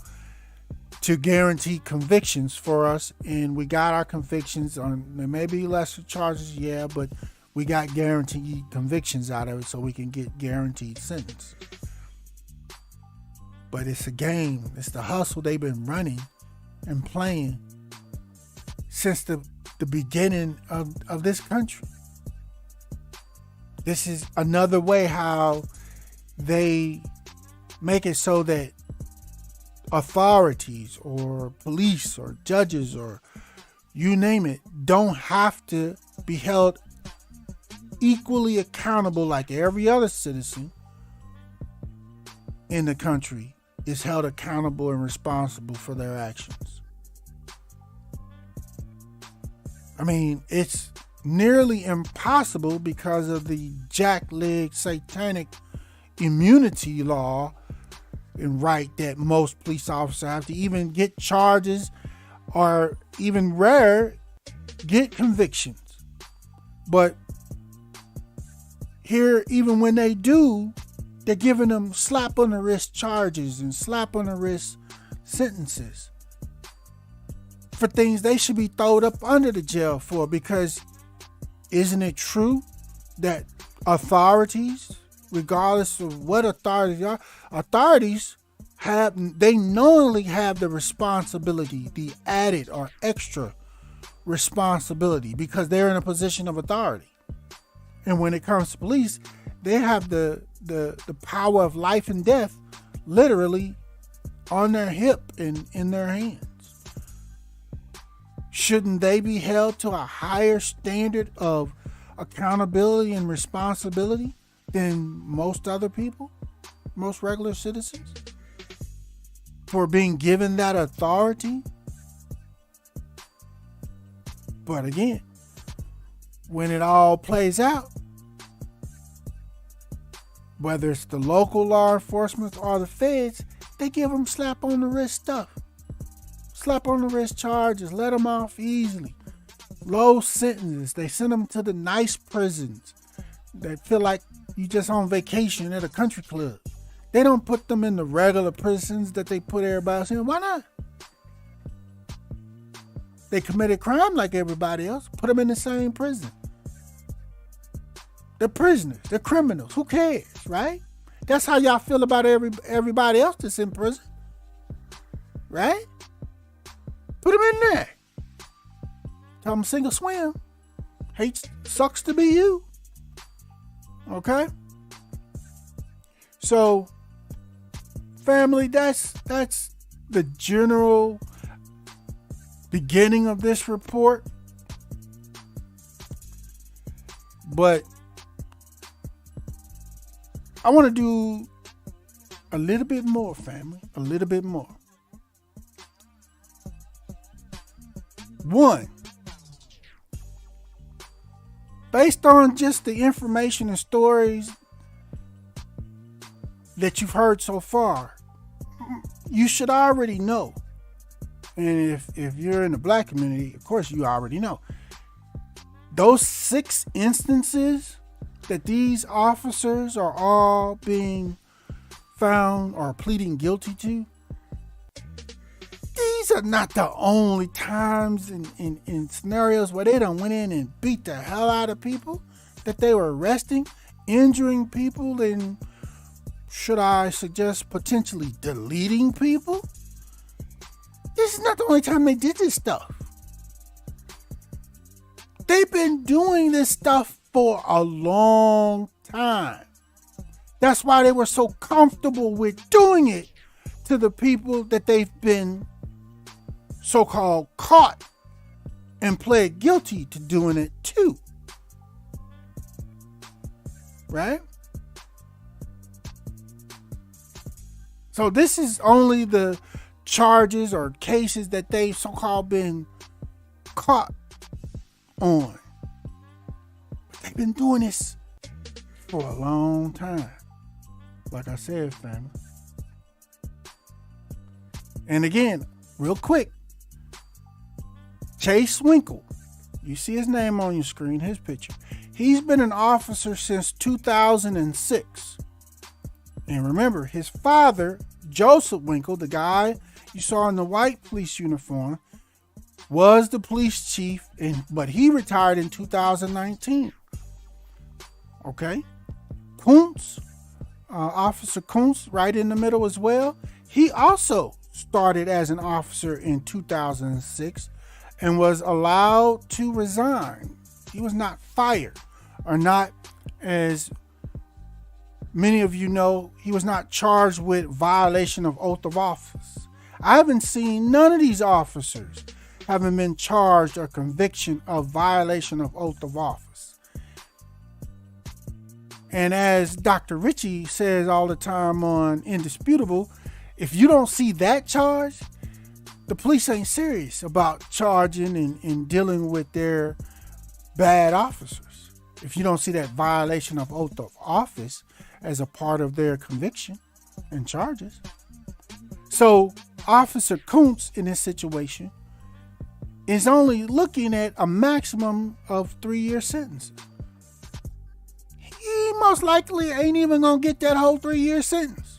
to guarantee convictions for us, and we got our convictions on. There may be lesser charges, yeah, but we got guaranteed convictions out of it so we can get guaranteed sentence. But it's a game. It's the hustle they've been running and playing since the beginning of this country. This is another way how they make it so that authorities or police or judges or you name it don't have to be held equally accountable like every other citizen in the country is held accountable and responsible for their actions. I mean, it's nearly impossible because of the jackleg satanic immunity law and right that most police officers have to even get charges or even rare get convictions. But here, even when they do, they're giving them slap on the wrist charges and slap on the wrist sentences for things they should be thrown up under the jail for. Because isn't it true that authorities, regardless of what authorities are, authorities they knowingly have the responsibility, the added or extra responsibility, because they're in a position of authority. And when it comes to police, they have the power of life and death literally on their hip and in their hands. Shouldn't they be held to a higher standard of accountability and responsibility than most other people, most regular citizens, for being given that authority? But again, when it all plays out, whether it's the local law enforcement or the feds, they give them slap on the wrist stuff. Slap on the wrist charges, let them off easily. Low sentences. They send them to the nice prisons that feel like you just on vacation at a country club. They don't put them in the regular prisons that they put everybody else in. Why not? They committed crime like everybody else. Put them in the same prison. They're prisoners. They're criminals. Who cares, right? That's how y'all feel about everybody else that's in prison, right? Put them in there. Tell them sink or swim. Sucks to be you. Okay? So, family, that's the general beginning of this report. But I want to do a little bit more, family. A little bit more. One, based on just the information and stories that you've heard so far, you should already know. And if you're in the black community, of course you already know. Those 6 instances that these officers are all being found or pleading guilty to, these are not the only times in scenarios where they done went in and beat the hell out of people, that they were arresting, injuring people, and should I suggest potentially deleting people? This is not the only time they did this stuff. They've been doing this stuff for a long time. That's why they were so comfortable with doing it to the people that they've been so-called caught and pled guilty to doing it too. Right? So this is only the charges or cases that they've so-called been caught on. But they've been doing this for a long time. Like I said, family. And again, real quick, Chase Winkle, you see his name on your screen, his picture. He's been an officer since 2006. And remember, his father, Joseph Winkle, the guy you saw in the white police uniform, was the police chief, but he retired in 2019. Okay? Kuntz, Officer Kuntz, right in the middle as well. He also started as an officer in 2006 and was allowed to resign. He was not fired, or not, as many of you know, he was not charged with violation of oath of office. I haven't seen none of these officers having been charged or conviction of violation of oath of office. And as Dr. Ritchie says all the time on Indisputable, if you don't see that charge, the police ain't serious about charging and dealing with their bad officers. If you don't see that violation of oath of office as a part of their conviction and charges. So Officer Kuntz in this situation is only looking at a maximum of 3-year sentence. He most likely ain't even gonna get that whole 3-year sentence.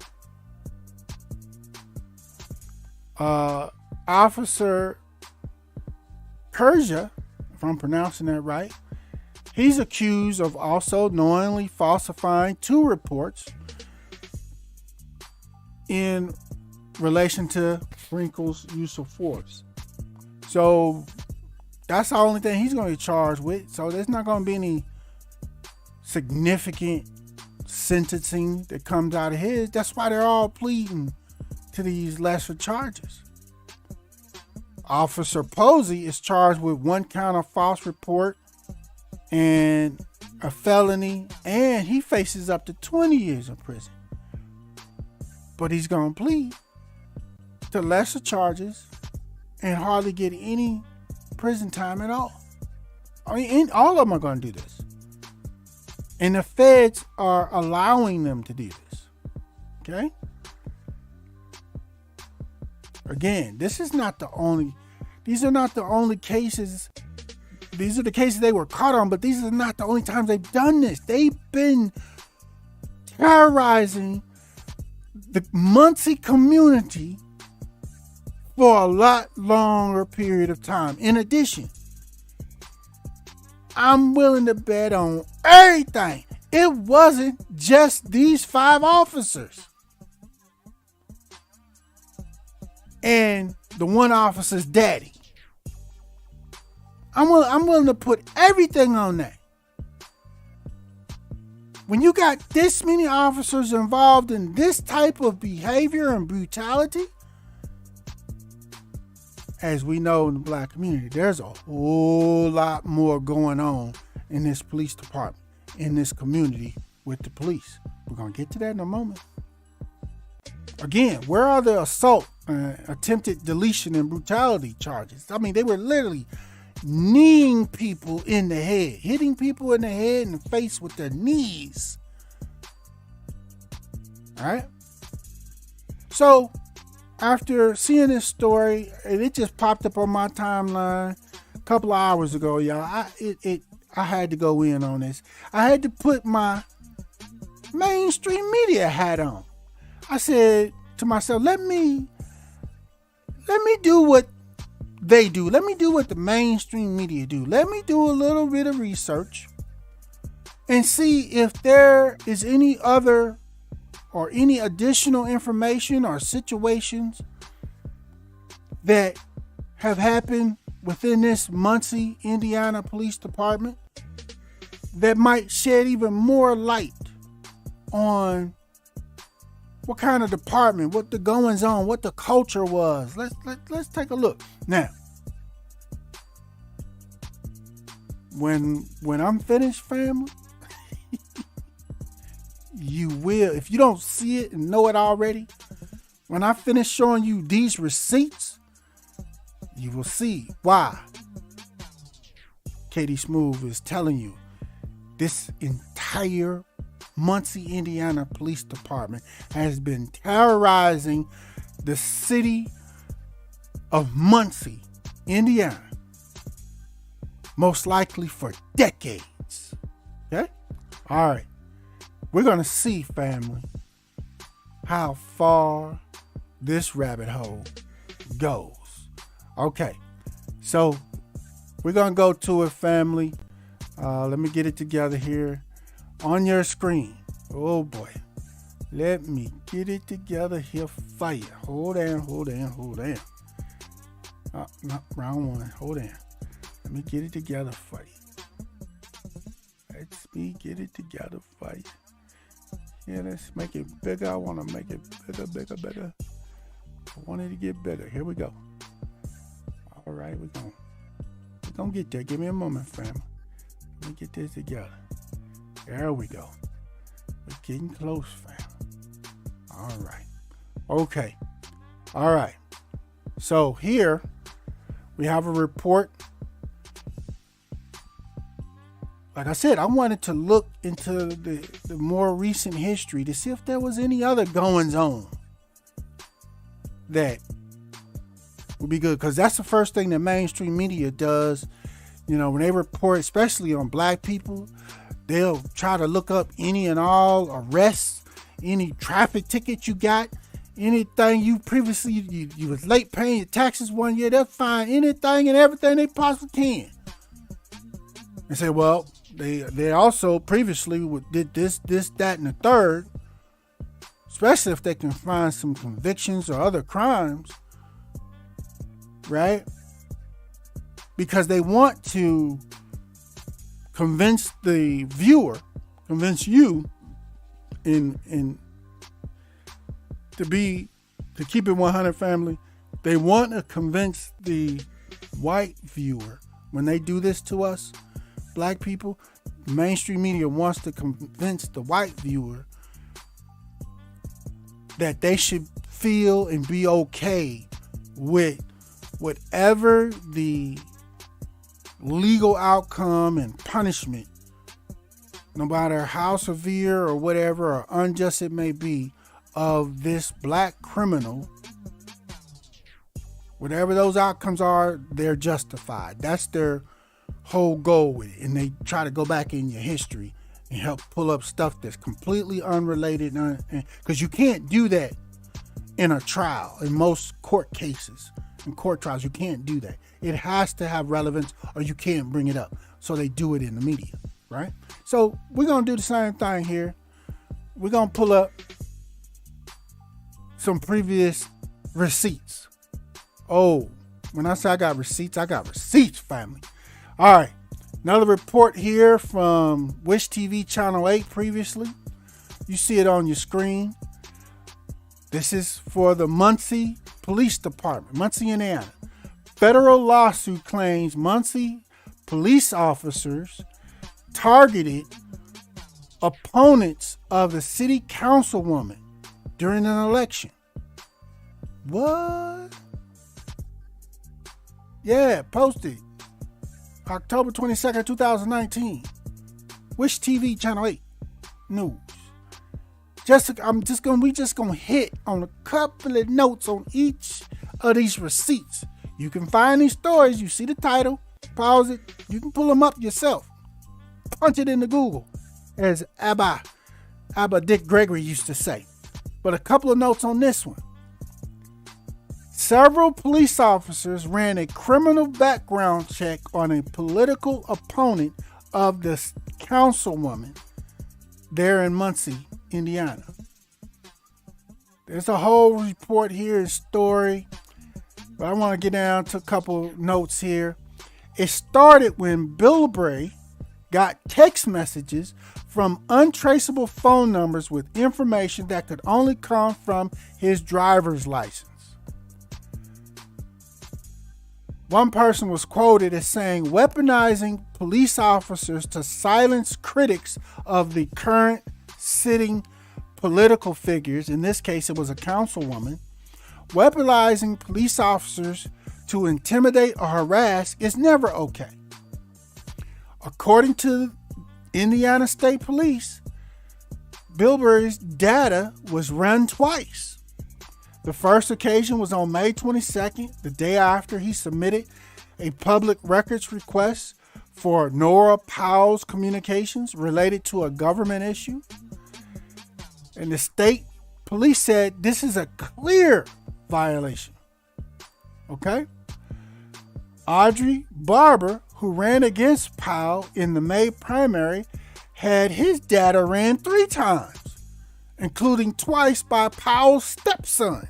Officer Persia, if I'm pronouncing that right, he's accused of also knowingly falsifying 2 reports in relation to Winkle's use of force. So that's the only thing he's going to be charged with. So there's not going to be any significant sentencing that comes out of his. That's why they're all pleading to these lesser charges. Officer Posey is charged with 1 count of false report and a felony, and he faces up to 20 years in prison. But he's going to plead to lesser charges and hardly get any prison time at all. I mean, all of them are going to do this. And the feds are allowing them to do this. Okay? Again, these are not the only cases. These are the cases they were caught on, but these are not the only times they've done this. They've been terrorizing the Muncie community for a lot longer period of time. In addition, I'm willing to bet on everything. It wasn't just these 5 officers and the one officer's daddy. I'm willing to put everything on that. When you got this many officers involved in this type of behavior and brutality, as we know in the black community, there's a whole lot more going on in this police department, in this community with the police. We're going to get to that in a moment. Again, where are the assault, attempted deletion, and brutality charges? I mean, they were literally kneeing people in the head, hitting people in the head and the face with their knees. All right. So after seeing this story, and it just popped up on my timeline a couple of hours ago, y'all, I had to go in on this. I had to put my mainstream media hat on. I said to myself, let me do what they do. Let me do what the mainstream media do. Let me do a little bit of research and see if there is any other or any additional information or situations that have happened within this Muncie, Indiana Police Department that might shed even more light on what kind of department, what the goings on, what the culture was. Let's take a look. Now, when I'm finished, family, you will, if you don't see it and know it already, when I finish showing you these receipts, you will see why Katie Smooth is telling you this entire Muncie, Indiana Police Department has been terrorizing the city of Muncie, Indiana, most likely for decades. All right. We're going to see, family, how far this rabbit hole goes. Okay. So we're going to go to it, family. Let me get it together here on your screen. Oh, boy. Let me get it together here for you. Hold on. No, wrong one. Hold on. Let me get it together for you. Let's me get it together for you. Yeah, let's make it bigger. I want to make it bigger. I want it to get bigger. Here we go. All right, we're gonna get there. Give me a moment, fam. Let me get this together. There we go. We're getting close, fam. All right. Okay. All right. So here we have a report. Like I said, I wanted to look into the more recent history to see if there was any other goings on that would be good. Because that's the first thing that mainstream media does. You know, when they report, especially on black people, they'll try to look up any and all arrests, any traffic ticket you got, anything you previously, you was late paying your taxes one year, they'll find anything and everything they possibly can. And say, well, they also previously did this, that, and the third, especially if they can find some convictions or other crimes, right? Because they want to convince the viewer, convince you to keep it 100, family. They want to convince the white viewer when they do this to us, black people. Mainstream media wants to convince the white viewer that they should feel and be okay with whatever the legal outcome and punishment, no matter how severe or whatever or unjust it may be, of this black criminal. Whatever those outcomes are, they're justified. That's their whole goal with it. And they try to go back in your history and help pull up stuff that's completely unrelated, because you can't do that in a trial. In most court cases, in court trials, you can't do that. It has to have relevance or you can't bring it up. So they do it in the media, right? So we're going to do the same thing here. We're going to pull up some previous receipts. Oh, when I say I got receipts, family. All right. Another report here from Wish TV Channel 8 previously. You see it on your screen. This is for the Muncie Police Department, Muncie, Indiana. Federal lawsuit claims Muncie police officers targeted opponents of the city councilwoman during an election. What? Yeah, posted October 22nd, 2019. Wish TV Channel 8 News. We just gonna hit on a couple of notes on each of these receipts. You can find these stories. You see the title, pause it. You can pull them up yourself. Punch it into Google, as Abba Dick Gregory used to say. But a couple of notes on this one. Several police officers ran a criminal background check on a political opponent of the councilwoman there in Muncie, Indiana. There's a whole report here and story, but I want to get down to a couple notes here. It started when Bilbray got text messages from untraceable phone numbers with information that could only come from his driver's license. One person was quoted as saying, weaponizing police officers to silence critics of the current sitting political figures, in this case it was a councilwoman, weaponizing police officers to intimidate or harass is never okay. According to Indiana State Police, Bilbray's data was run twice. The first occasion was on May 22nd, the day after he submitted a public records request for Nora Powell's communications related to a government issue. And the state police said this is a clear violation. Okay? Audrey Barber, who ran against Powell in the May primary, had his data ran 3 times, including twice by Powell's stepson.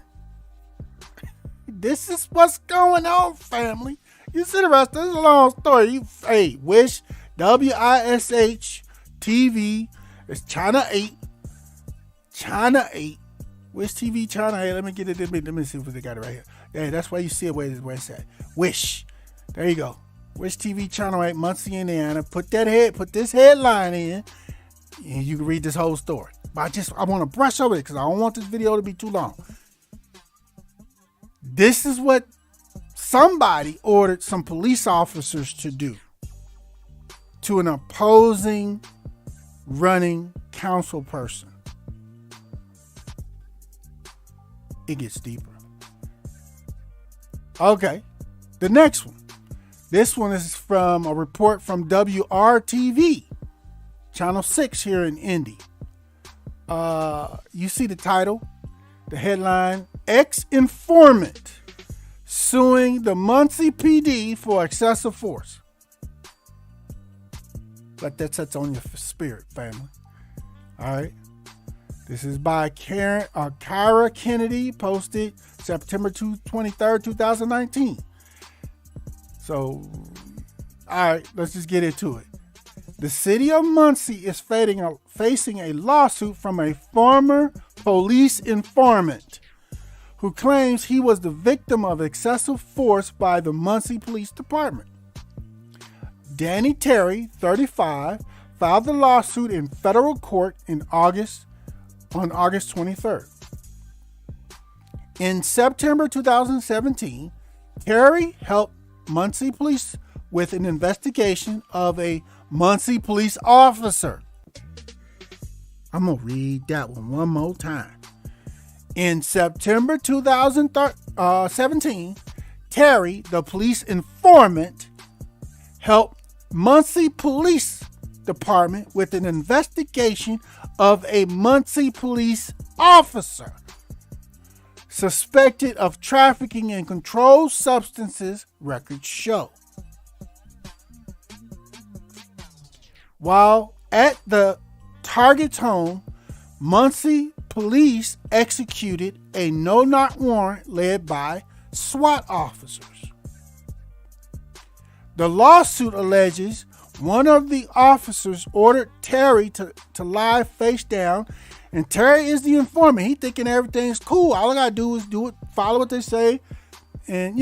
This is what's going on, family. You see the rest. This is a long story. Wish, WISH TV. It's China 8. China 8. Wish TV, China 8. Let me get it. Let me see if they got it right here. Yeah, that's why you see it where it's at. Wish. There you go. Wish TV, Channel 8, Muncie, Indiana. Put this headline in, and you can read this whole story. But I want to brush over it because I don't want this video to be too long. This is what somebody ordered some police officers to do to an opposing running council person. It gets deeper. Okay, the next one. This one is from a report from WRTV, Channel 6 here in Indy. You see the title, the headline, Ex-Informant Suing the Muncie PD for Excessive Force. Let that set on your spirit, family. All right. This is by Kyra Kennedy, posted September 23rd, 2019. So, all right, let's just get into it. The city of Muncie is facing a lawsuit from a former police informant who claims he was the victim of excessive force by the Muncie Police Department. Danny Terry, 35, filed the lawsuit in federal court on August 23rd. In September 2017, Terry helped Muncie Police with an investigation of a Muncie police officer. I'm going to read that one more time. In September 2017, Terry, the police informant, helped Muncie Police Department with an investigation of a Muncie police officer suspected of trafficking in controlled substances, records show. While at the target's home, Muncie police executed a no-knock warrant led by SWAT officers. The lawsuit alleges one of the officers ordered Terry to lie face down, and Terry is the informant. He thinking everything's cool. All I gotta do is do it, follow what they say, and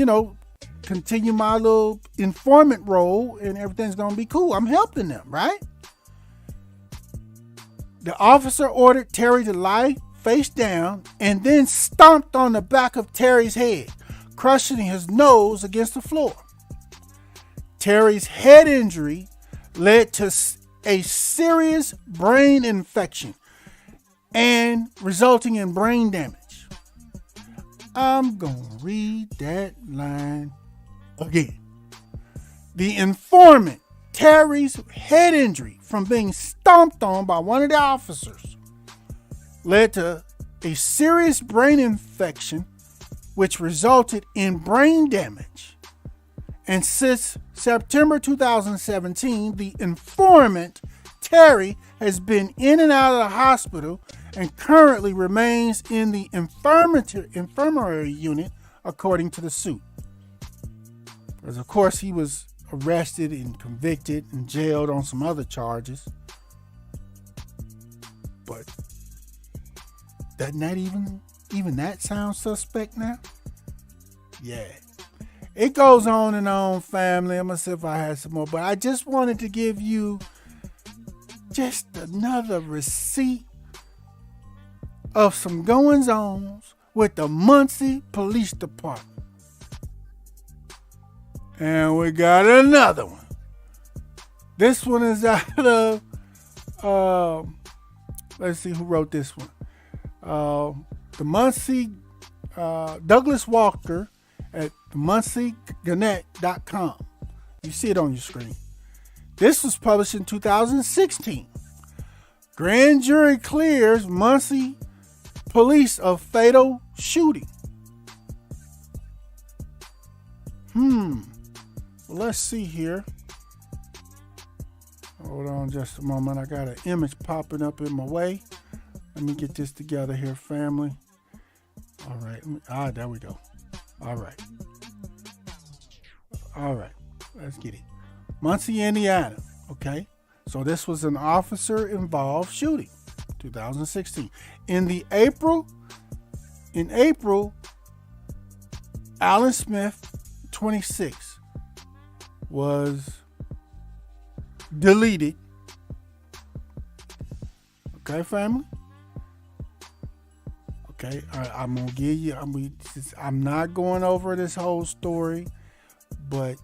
continue my little informant role, and everything's gonna be cool. I'm helping them, right? The officer ordered Terry to lie face down and then stomped on the back of Terry's head, crushing his nose against the floor. Terry's head injury led to a serious brain infection and resulting in brain damage. I'm going to read that line again. The informant, Terry's head injury from being stomped on by one of the officers, led to a serious brain infection which resulted in brain damage. And since September 2017, the informant, Terry, has been in and out of the hospital and currently remains in the infirmary unit, according to the suit. Because, of course, he was arrested and convicted and jailed on some other charges. But doesn't that even that sound suspect now? Yeah. It goes on and on, family. I'm going to see if I had some more. But I just wanted to give you just another receipt of some goings-ons with the Muncie Police Department. And we got another one. This one is out of, let's see who wrote this one. The Muncie, Douglas Walker at MuncieGannett.com. You see it on your screen. This was published in 2016. Grand jury clears Muncie police of fatal shooting. Well, let's see here. Hold on just a moment. I got an image popping up in my way. Let me get this together here, family. All right. There we go. All right. Let's get it. Muncie, Indiana. Okay. So this was an officer-involved shooting, 2016. In April, Alan Smith, 26, was deleted. Okay, family? Okay, I'm going to give you, I'm not going over this whole story, but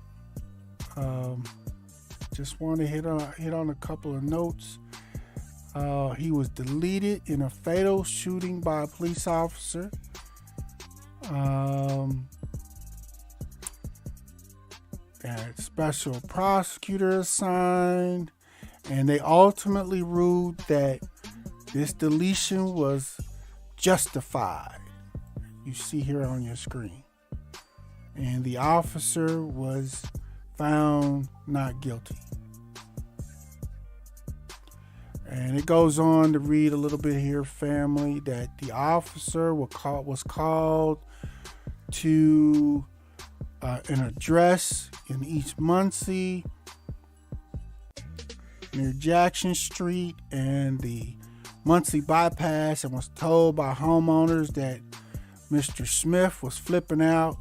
just want to hit on a couple of notes. He was deleted in a fatal shooting by a police officer. That special prosecutor assigned, and they ultimately ruled that this deletion was justified. You see here on your screen. And the officer was found not guilty. And it goes on to read a little bit here, family, that the officer was called to an address in East Muncie near Jackson Street and the Muncie bypass, and was told by homeowners that Mr. Smith was flipping out,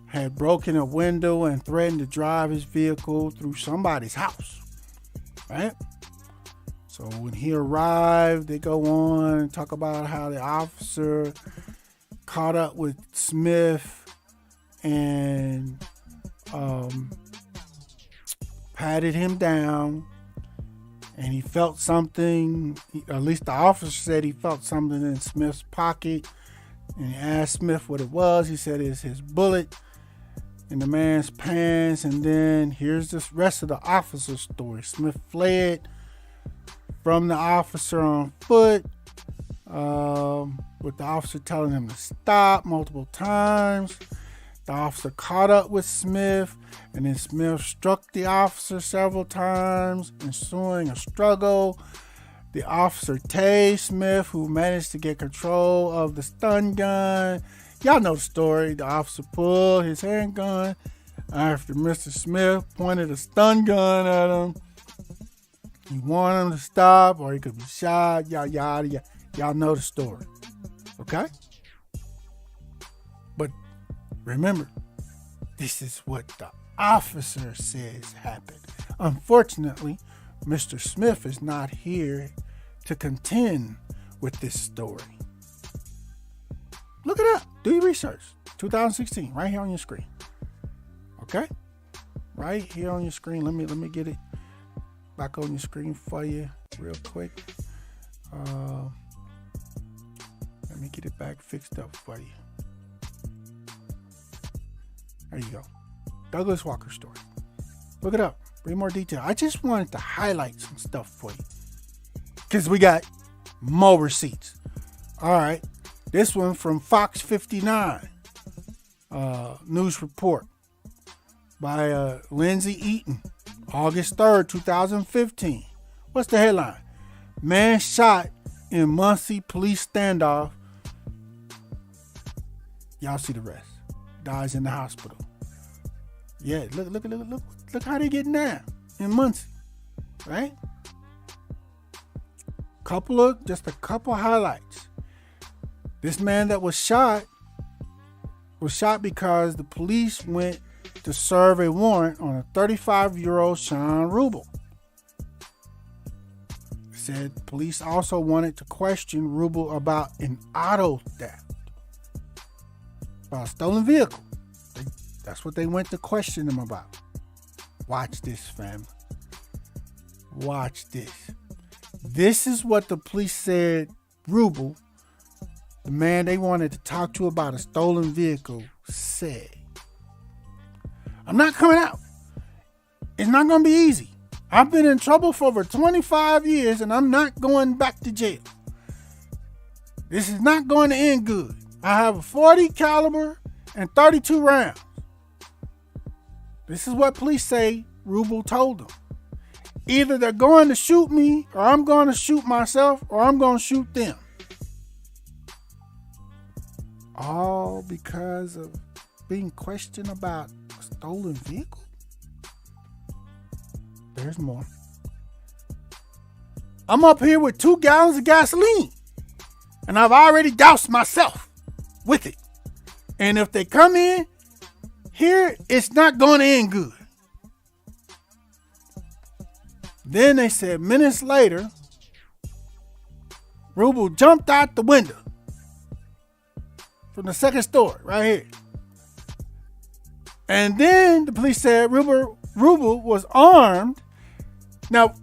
had broken a window and threatened to drive his vehicle through somebody's house, right? So when he arrived, they go on and talk about how the officer caught up with Smith and patted him down, and he felt something, at least the officer said he felt something in Smith's pocket, and he asked Smith what it was. He said it's his bullet in the man's pants. And then here's the rest of the officer's story. Smith fled from the officer on foot, with the officer telling him to stop multiple times. The officer caught up with Smith, and then Smith struck the officer several times, ensuing a struggle. The officer tased Smith, who managed to get control of the stun gun. Y'all know the story. The officer pulled his handgun after Mr. Smith pointed a stun gun at him. He wanted him to stop, or he could be shot. Y'all know the story. Okay? But remember, this is what the officer says happened. Unfortunately, Mr. Smith is not here to contend with this story. Look it up. Do your research. 2016, right here on your screen. Okay? Right here on your screen. Let me get it back on your screen for you real quick. Let me get it back fixed up for you. There you go. Douglas Walker story. Look it up. Read more detail. I just wanted to highlight some stuff for you, because we got more receipts. All right. This one from Fox 59 news report by Lindsay Eaton, August 3rd, 2015. What's the headline? Man shot in Muncie police standoff. Y'all see the rest. Dies in the hospital. Yeah, look how they getting down in Muncie, right? Just a couple highlights. This man that was shot because the police went to serve a warrant on a 35-year-old Sean Rubel. Said police also wanted to question Rubel about an auto theft, about a stolen vehicle. That's what they went to question him about. Watch this, family. Watch this. This is what the police said Rubel, the man they wanted to talk to about a stolen vehicle, said. I'm not coming out. It's not going to be easy. I've been in trouble for over 25 years and I'm not going back to jail. This is not going to end good. I have a 40 caliber and 32 rounds. This is what police say Rubel told them. Either they're going to shoot me, or I'm going to shoot myself, or I'm going to shoot them. All because of being questioned about a stolen vehicle? There's more. I'm up here with 2 gallons of gasoline, and I've already doused myself with it. And if they come in here, it's not going to end good. Then they said minutes later, Rubel jumped out the window from the second story right here. And then the police said Rubel was armed. Now,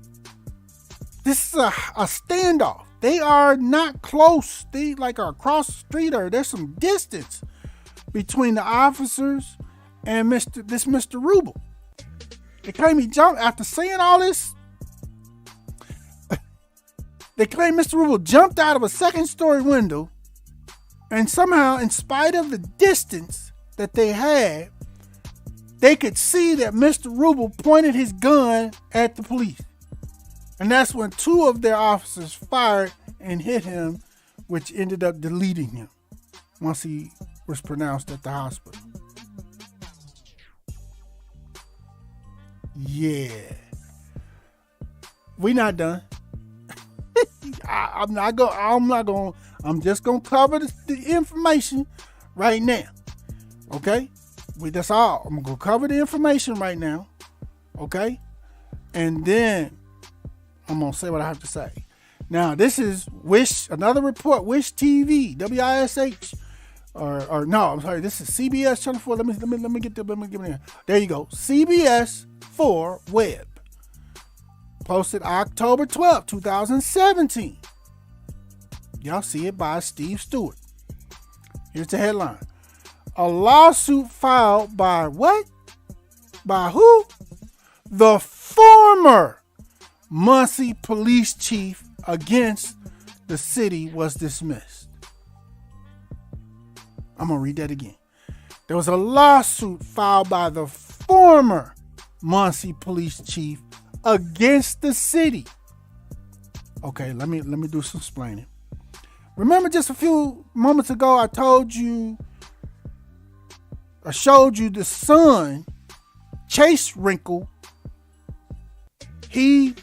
this is a standoff. They are not close. They like are across the street, or there's some distance between the officers and Mr. Rubel. They claim he jumped after saying all this. They claim Mr. Rubel jumped out of a second-story window, and somehow, in spite of the distance that they had, they could see that Mr. Rubel pointed his gun at the police. And that's when 2 of their officers fired and hit him, which ended up deleting him once he was pronounced at the hospital. Yeah. We're not done. I'm just gonna cover the information right now. Okay? That's all. I'm gonna cover the information right now. Okay? And then I'm gonna say what I have to say. Now, this is another report, Wish TV, WISH, or no, I'm sorry, this is CBS Channel 4. Let me get there. There you go. CBS 4 Web. Posted October 12, 2017. Y'all see it by Steve Stewart. Here's the headline. A lawsuit filed by what? By who? The former Muncie police chief against the city was dismissed. I'm going to read that again. There was a lawsuit filed by the former Muncie police chief against the city. Okay, let me do some explaining. Remember just a few moments ago I showed you the son, Chase Wrinkle. He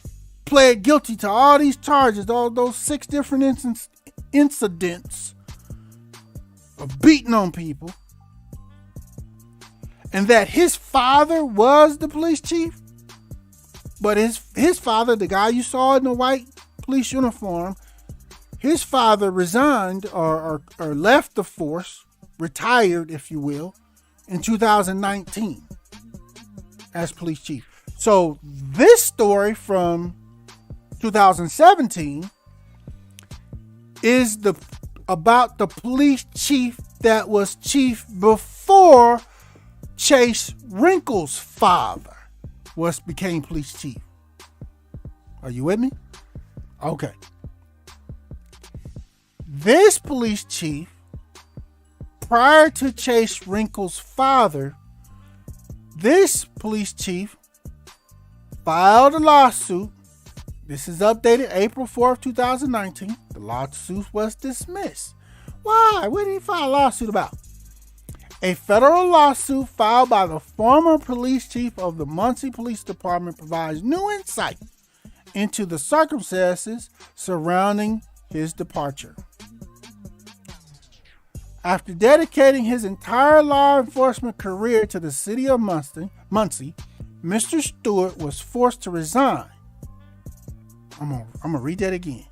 pled guilty to all these charges, all those 6 different incidents of beating on people. And that his father was the police chief. But his father, the guy you saw in the white police uniform, his father resigned or left the force, retired, if you will, in 2019 as police chief. So this story from 2017 is about the police chief that was chief before Chase Wrinkle's father became police chief. Are you with me? Okay. This police chief, prior to Chase Wrinkle's father, this police chief filed a lawsuit. This is updated April 4th, 2019. The lawsuit was dismissed. Why? What did he file a lawsuit about? A federal lawsuit filed by the former police chief of the Muncie Police Department provides new insight into the circumstances surrounding his departure. After dedicating his entire law enforcement career to the city of Muncie, Mr. Stewart was forced to resign. I'm gonna read that again.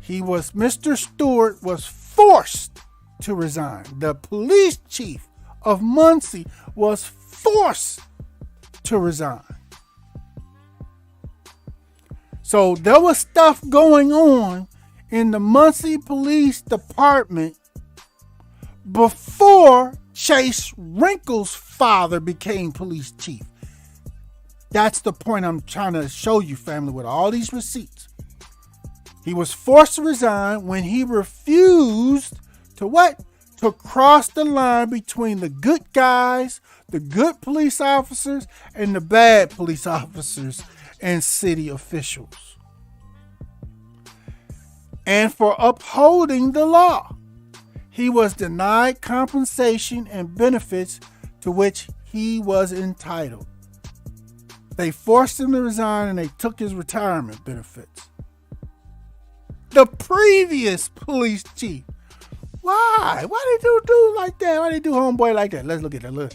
Mr. Stewart was forced to resign. The police chief of Muncie was forced to resign. So there was stuff going on in the Muncie Police Department before Chase Wrinkle's father became police chief. That's the point I'm trying to show you, family, with all these receipts. He was forced to resign when he refused to what? To cross the line between the good guys, the good police officers, and the bad police officers and city officials. And for upholding the law, he was denied compensation and benefits to which he was entitled. They forced him to resign and they took his retirement benefits. The previous police chief. Why? Why they do like that? Why they do homeboy like that? Let's look at that. Look.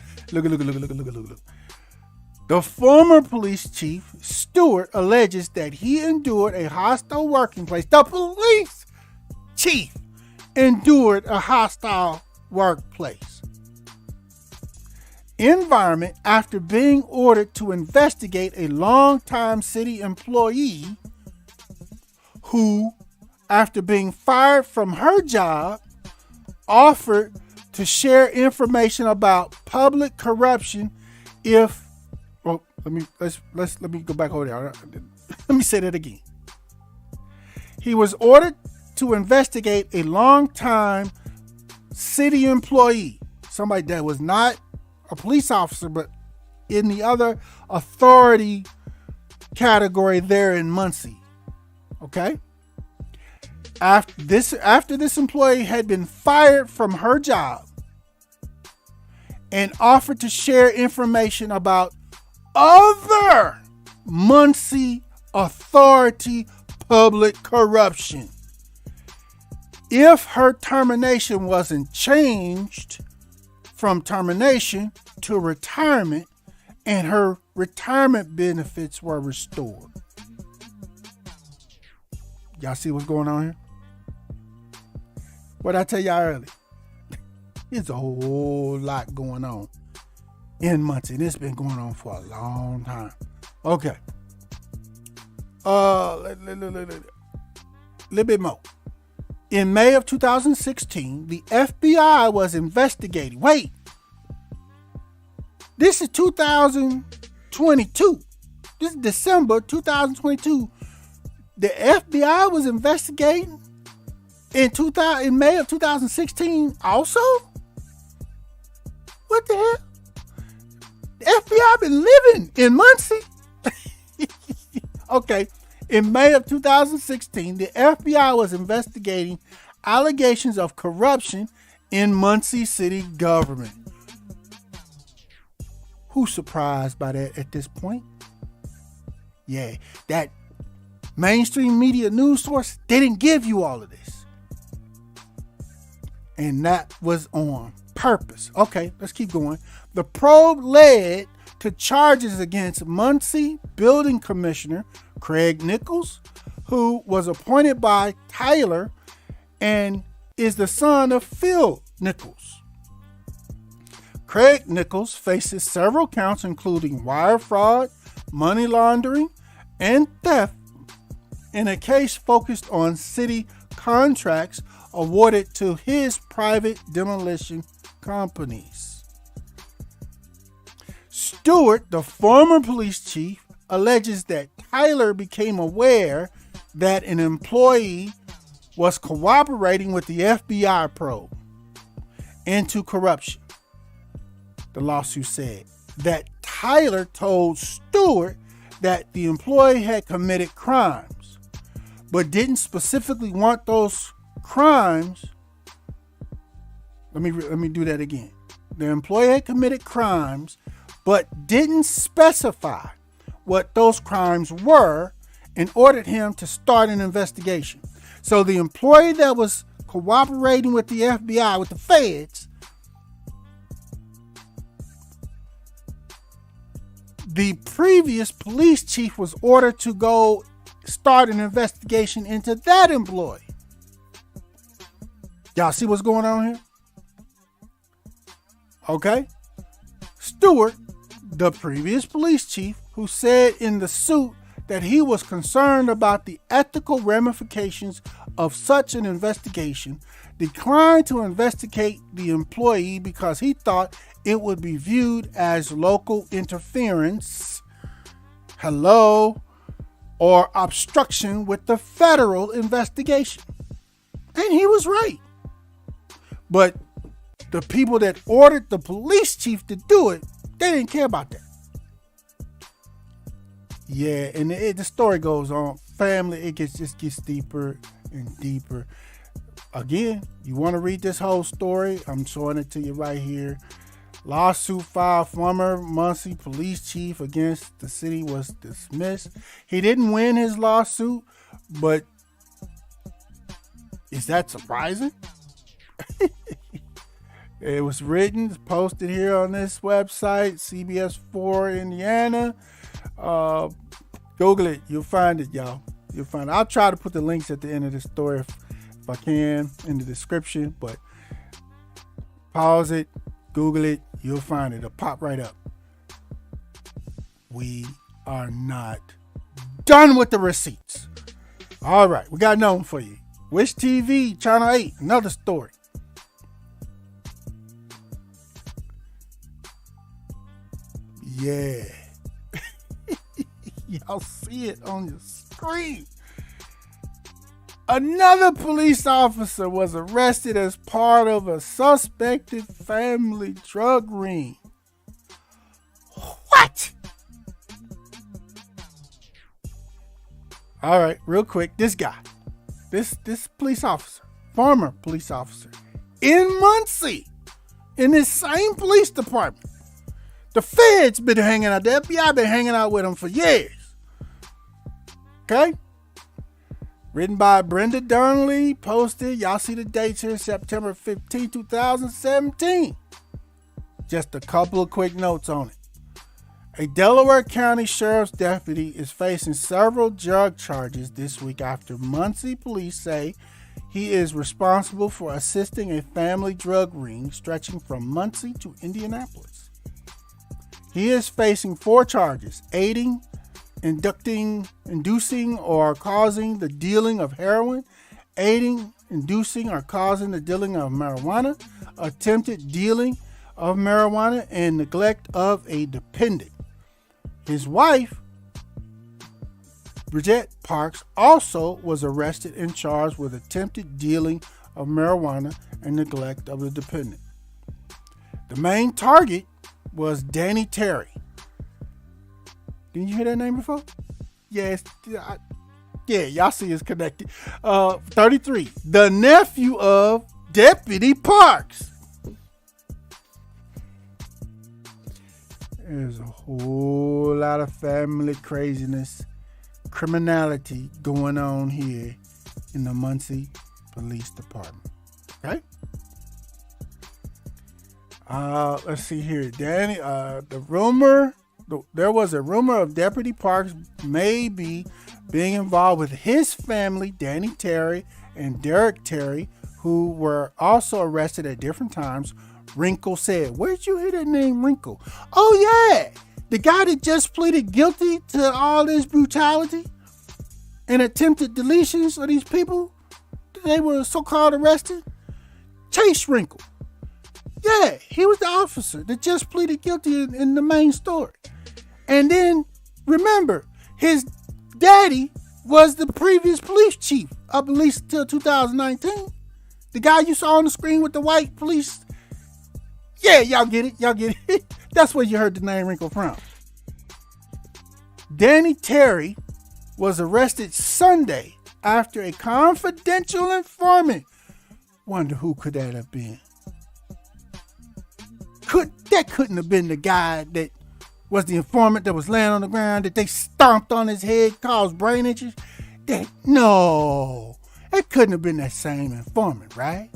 The former police chief, Stewart, alleges that he endured a hostile working place. The police chief endured a hostile workplace environment after being ordered to investigate a longtime city employee who, after being fired from her job, offered to share information about public corruption if let me go back over there. Let me say that again. He was ordered to investigate a longtime city employee, somebody that was not a police officer, but in the other authority category there in Muncie. Okay? After this employee had been fired from her job and offered to share information about other Muncie authority public corruption. If her termination wasn't changed from termination to retirement and her retirement benefits were restored. Y'all see what's going on here? What did I tell y'all earlier? There's a whole lot going on in Muncie. This has been going on for a long time. Okay. Little bit more. In May of 2016, the FBI was investigating. Wait. This is 2022. This is December 2022. The FBI was investigating in May of 2016 also? What the hell? The FBI been living in Muncie? Okay. In May of 2016, the FBI was investigating allegations of corruption in Muncie city government. Who's surprised by that at this point? Yeah, that mainstream media news source, they didn't give you all of this. And that was on purpose. Okay, let's keep going. The probe led to charges against Muncie Building Commissioner Craig Nichols, who was appointed by Tyler and is the son of Phil Nichols. Craig Nichols faces several counts including wire fraud, money laundering, and theft in a case focused on city contracts awarded to his private demolition companies. Stewart, the former police chief, alleges that Tyler became aware that an employee was cooperating with the FBI probe into corruption. The lawsuit said that Tyler told Stewart that the employee had committed crimes, but didn't specifically want those crimes. Let me do that again. The employee had committed crimes, but didn't specify what those crimes were and ordered him to start an investigation. So the employee that was cooperating with the FBI, with the feds, the previous police chief was ordered to go start an investigation into that employee. Y'all see what's going on here? Okay. Stewart, the previous police chief, who said in the suit that he was concerned about the ethical ramifications of such an investigation, declined to investigate the employee because he thought it would be viewed as local interference Hello? Or obstruction with the federal investigation. And he was right. But the people that ordered the police chief to do it, they didn't care about that. Yeah, and the story goes on. Family, it just gets deeper and deeper. Again, you want to read this whole story? I'm showing it to you right here. Lawsuit filed former Muncie police chief against the city was dismissed. He didn't win his lawsuit, but is that surprising? It was written, posted here on this website, CBS4 Indiana. Google it. You'll find it, y'all. You'll find it. I'll try to put the links at the end of the story if I can in the description, but pause it, Google it, you'll find it. It'll pop right up. We are not done with the receipts. All right, we got another one for you. Wish TV, Channel 8, another story. Yeah. Y'all see it on your screen. Another police officer was arrested as part of a suspected family drug ring. What? All right, real quick. This guy, this police officer, former police officer in Muncie, in this same police department. The feds been hanging out. The FBI been hanging out with him for years. Okay? Written by Brenda Donnelly, posted, y'all see the dates here, September 15, 2017. Just a couple of quick notes on it. A Delaware County Sheriff's deputy is facing several drug charges this week after Muncie police say he is responsible for assisting a family drug ring stretching from Muncie to Indianapolis. He is facing 4 charges: aiding, inducing or causing the dealing of heroin, aiding, inducing or causing the dealing of marijuana, attempted dealing of marijuana, and neglect of a dependent. His wife, Bridget Parks, also was arrested and charged with attempted dealing of marijuana and neglect of the dependent. The main target was Danny Terry. Didn't you hear that name before? Yes. Yeah, y'all see it's connected. 33. The nephew of Deputy Parks. There's a whole lot of family craziness, criminality going on here in the Muncie Police Department. Okay? Let's see here. Danny, there was a rumor of Deputy Parks may be being involved with his family, Danny Terry and Derek Terry, who were also arrested at different times. Wrinkle said. Where'd you hear that name, Wrinkle? Oh, yeah. The guy that just pleaded guilty to all this brutality and attempted deletions of these people that they were so-called arrested. Chase Wrinkle. Yeah, he was the officer that just pleaded guilty in the main story. And then, remember, his daddy was the previous police chief up at least until 2019. The guy you saw on the screen with the white police. Yeah, y'all get it. That's where you heard the name Wrinkle from. Danny Terry was arrested Sunday after a confidential informant. Wonder who could that have been? That couldn't have been the guy that was the informant that was laying on the ground that they stomped on his head, caused brain injuries. No, it couldn't have been that same informant, right?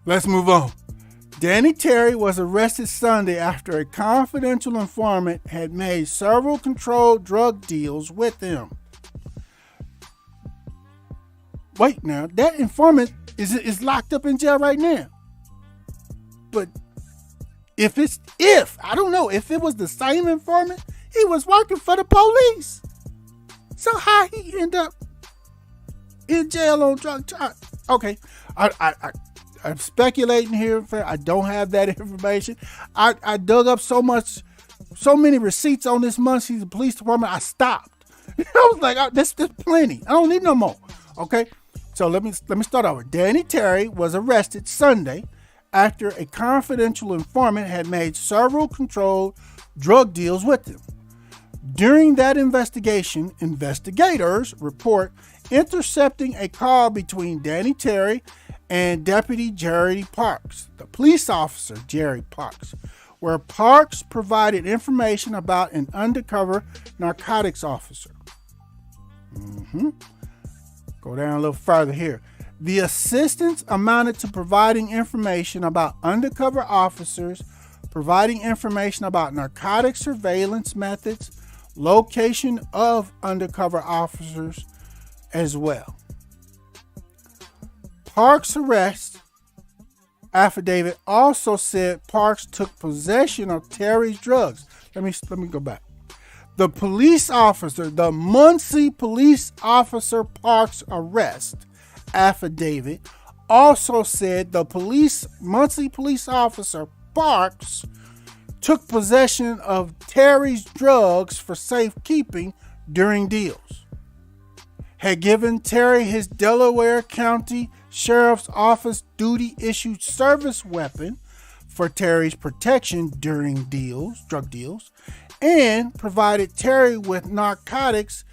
Let's move on. Danny Terry was arrested Sunday after a confidential informant had made several controlled drug deals with him. Wait now, that informant is locked up in jail right now. But if I don't know, if it was the same informant, he was working for the police. So how he end up in jail on drug charges? Okay, I'm speculating here. I don't have that information. I dug up so much so many receipts on this Muncie Police Department, I stopped. I was like, oh, this plenty. I don't need no more. Okay, so let me start over. Danny Terry was arrested Sunday after a confidential informant had made several controlled drug deals with him. During that investigation, investigators report intercepting a call between Danny Terry and Deputy Jerry Parks, the police officer Jerry Parks, where Parks provided information about an undercover narcotics officer. Go down a little further here. The assistance amounted to providing information about undercover officers, providing information about narcotic surveillance methods, location of undercover officers as well. Parks' arrest affidavit also said Parks took possession of Terry's drugs. Let me go back. The police officer, the Muncie police officer Parks' arrest affidavit also said the Muncie police officer Parks took possession of Terry's drugs for safekeeping during deals, had given Terry his Delaware County Sheriff's Office duty-issued service weapon for Terry's protection during drug deals, and provided Terry with narcotics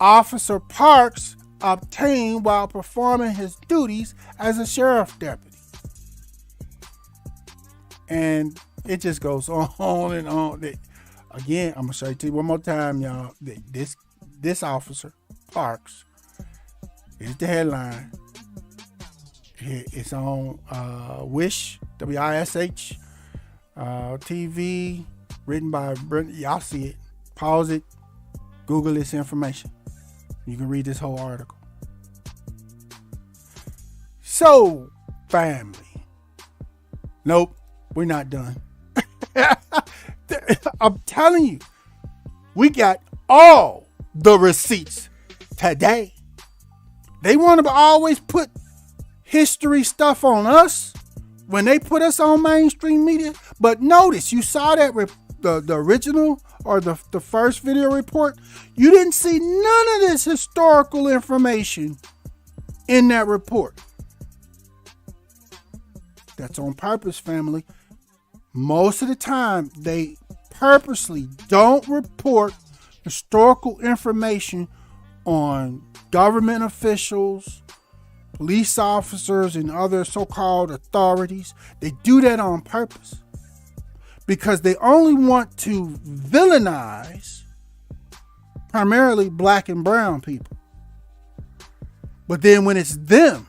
Officer Parks obtained while performing his duties as a sheriff deputy. And it just goes on and on. Again, I'm going to show it to you one more time, y'all. This officer, Parks, is the headline. It's on Wish, WISH, TV, written by Brotha. Y'all see it. Pause it. Google this information. You can read this whole article. So, family. Nope, we're not done. I'm telling you, we got all the receipts today. They want to always put history stuff on us when they put us on mainstream media. But notice, you saw that the original or the first video report. You didn't see none of this historical information in that report. That's on purpose, family. Most of the time, they purposely don't report historical information on government officials, police officers, and other so-called authorities. They do that on purpose because they only want to villainize primarily black and brown people. But then when it's them,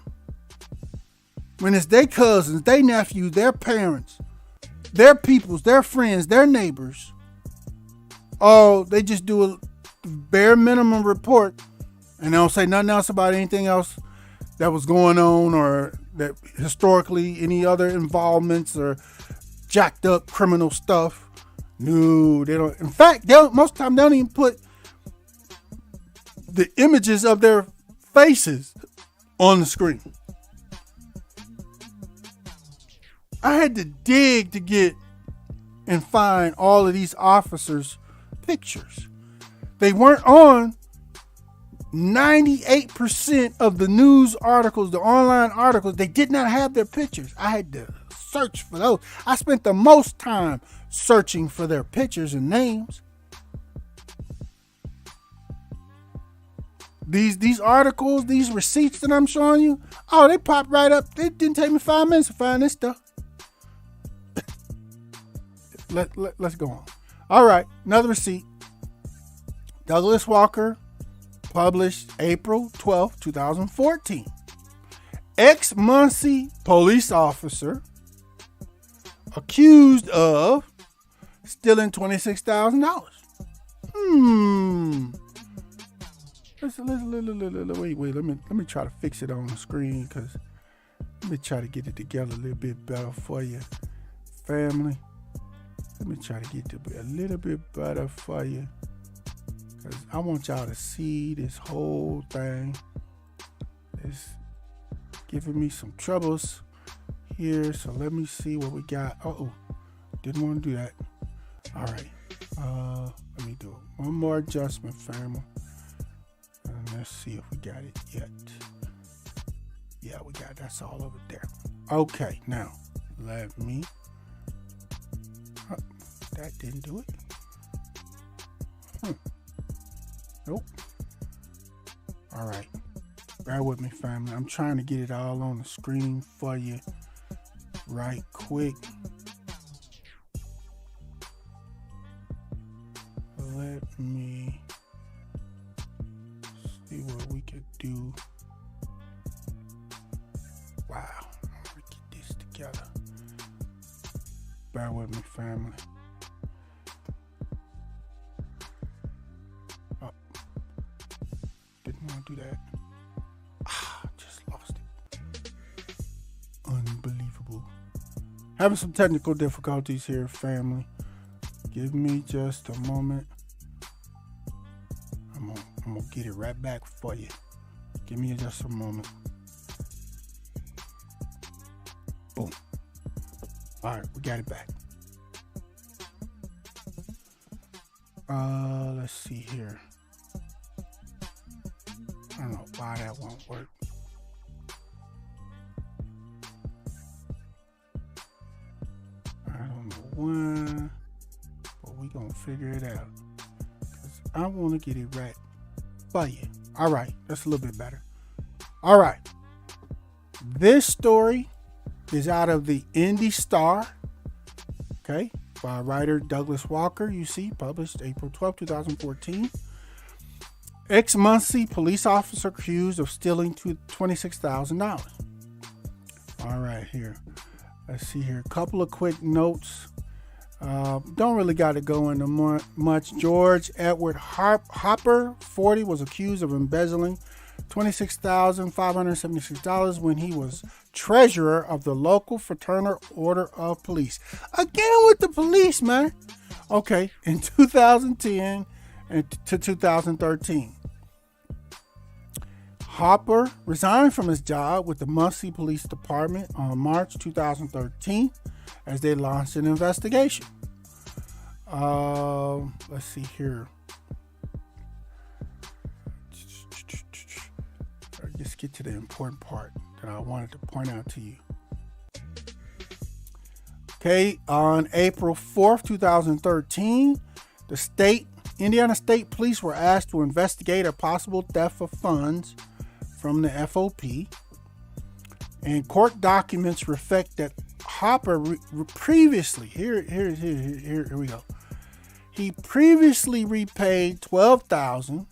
when it's their cousins, their nephews, their parents, their peoples, their friends, their neighbors, oh, they just do a bare minimum report and they don't say nothing else about anything else that was going on or that historically any other involvements or jacked up criminal stuff. No, they don't. In fact, most of the time they don't even put the images of their faces on the screen. I had to dig to get and find all of these officers' pictures. They weren't on 98% of the news articles, the online articles. They did not have their pictures. I had to search for those. I spent the most time searching for their pictures and names. These articles, these receipts that I'm showing you, oh, they popped right up. It didn't take me 5 minutes to find this stuff. Let's go on. All right, another receipt. Douglas Walker, published April 12, 2014. Ex-Muncie police officer accused of stealing $26,000. Wait. Let me try to fix it on the screen because let me try to get it together a little bit better for you, family. Let me try to get it a little bit better for you because I want y'all to see this whole thing. It's giving me some troubles here, so let me see what we got. Didn't want to do that. All right. Let me do one more adjustment, family. And let's see if we got it yet. Yeah, we got it. That's all over there. Okay, now let me. Oh, that didn't do it. Nope. All right. Bear with me, family. I'm trying to get it all on the screen for you right quick. Let me see what we could do. Wow. I'm gonna get this together. Bear with me, family. Oh. Didn't want to do that. Just lost it. Unbelievable. Having some technical difficulties here, family. Give me just a moment. I'm gonna get it right back for you. Give me just a moment. Boom. All right, we got it back. Let's see here. I don't know why that won't work. I don't know why, but we gonna figure it out. 'Cause I want to get it right for you. All right, that's a little bit better. All right. This story is out of the Indy Star, okay, by writer Douglas Walker, you see, published April 12, 2014. Ex-Muncie police officer accused of stealing $26,000. All right, here. Let's see here. A couple of quick notes. Don't really got to go into much. George Edward Hopper, 40, was accused of embezzling $26,576 when he was treasurer of the local Fraternal Order of Police. Again with the police, man. Okay, in 2010 to 2013. Hopper resigned from his job with the Muncie Police Department on March 2013 as they launched an investigation. Let's see here. Let's get to the important part that I wanted to point out to you. Okay, on April 4th, 2013, the Indiana State Police were asked to investigate a possible theft of funds from the FOP, and court documents reflect that Hopper previously, here we go. He previously repaid $12,000,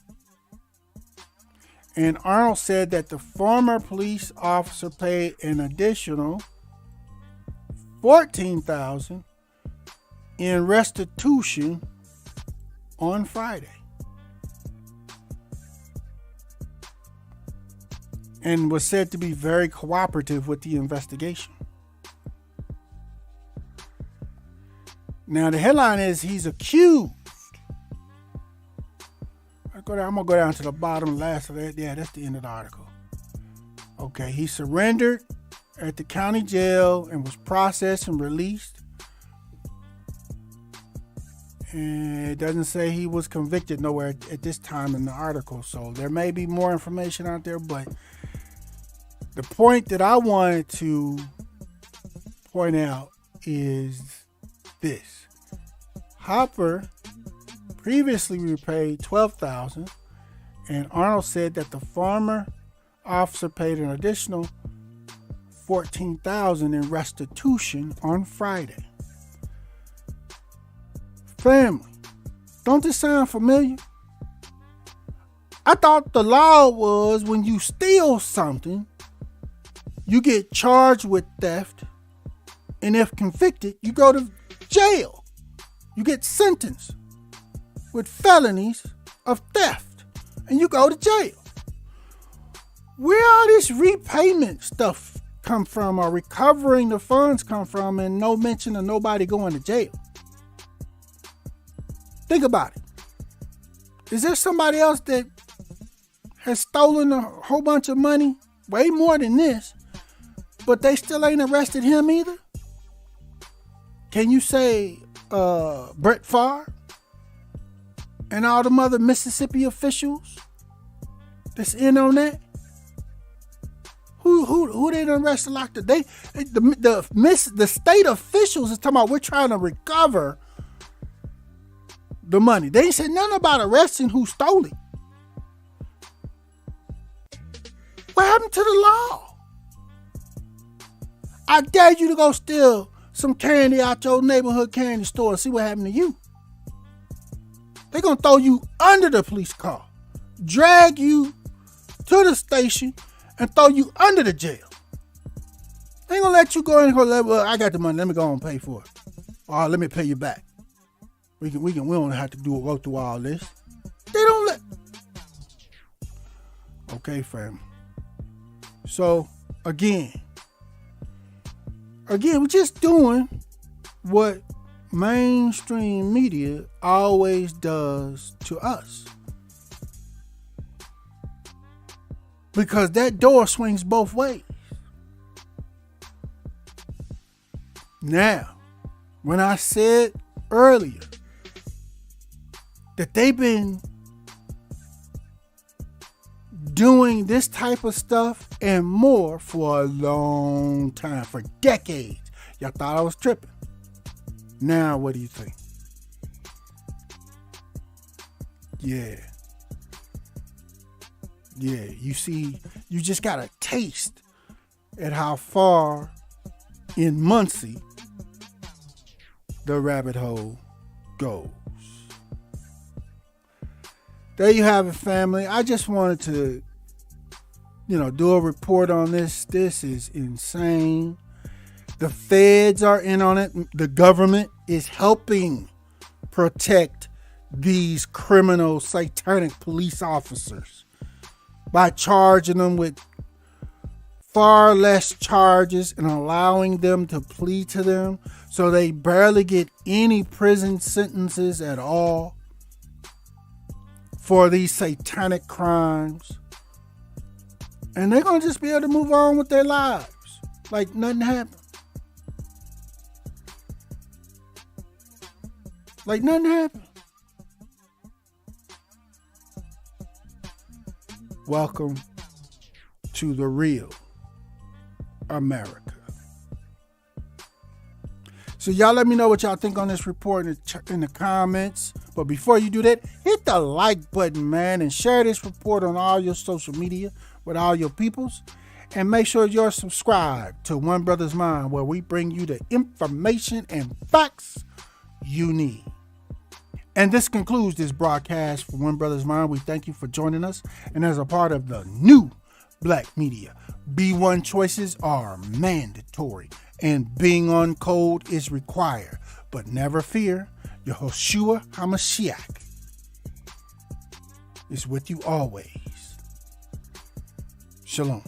and Arnold said that the former police officer paid an additional $14,000 in restitution on Friday, and was said to be very cooperative with the investigation. Now the headline is he's accused. I'm gonna go down to the bottom last of that. Yeah, that's the end of the article. Okay, he surrendered at the county jail and was processed and released. And it doesn't say he was convicted nowhere at this time in the article. So there may be more information out there, but the point that I wanted to point out is this. Hopper previously repaid $12,000, and Arnold said that the former officer paid an additional $14,000 in restitution on Friday. Family, don't this sound familiar? I thought the law was when you steal something, you get charged with theft, and if convicted, you go to jail. You get sentenced with felonies of theft, and you go to jail. Where all this repayment stuff come from, or recovering the funds come from, and no mention of nobody going to jail? Think about it. Is there somebody else that has stolen a whole bunch of money, way more than this, but they still ain't arrested him either? Can you say Brett Favre? and all them other Mississippi officials that's in on that? Who they done arrested locked up? The state officials is talking about we're trying to recover the money. They ain't said nothing about arresting who stole it. What happened to the law? I dare you to go steal some candy out your neighborhood candy store and see what happened to you. They're going to throw you under the police car, drag you to the station, and throw you under the jail. They ain't going to let you go in and go, well, I got the money. Let me go and pay for it. Or let me pay you back. We don't have to go through all this. They don't let. Okay, fam. So, again, we're just doing what mainstream media always does to us. Because that door swings both ways. Now, when I said earlier that they've been doing this type of stuff and more for a long time, for decades, y'all thought I was tripping. Now, what do you think? Yeah, you see, you just got a taste at how far in Muncie the rabbit hole goes. There you have it, family. I just wanted to, do a report on this. This is insane. The feds are in on it. The government is helping protect these criminal, satanic police officers by charging them with far less charges and allowing them to plead to them, so they barely get any prison sentences at all for these satanic crimes. And they're going to just be able to move on with their lives like nothing happened. Like nothing happened. Welcome to the real America. So y'all let me know what y'all think on this report in the comments. But before you do that, hit the like button, man, and share this report on all your social media with all your peoples. And make sure you're subscribed to One Brothas Mind, where we bring you the information and facts you need. And this concludes this broadcast for One Brothas Mind. We thank you for joining us. And as a part of the new Black media, B1 choices are mandatory and being on code is required. But never fear, Yehoshua HaMashiach is with you always. Shalom.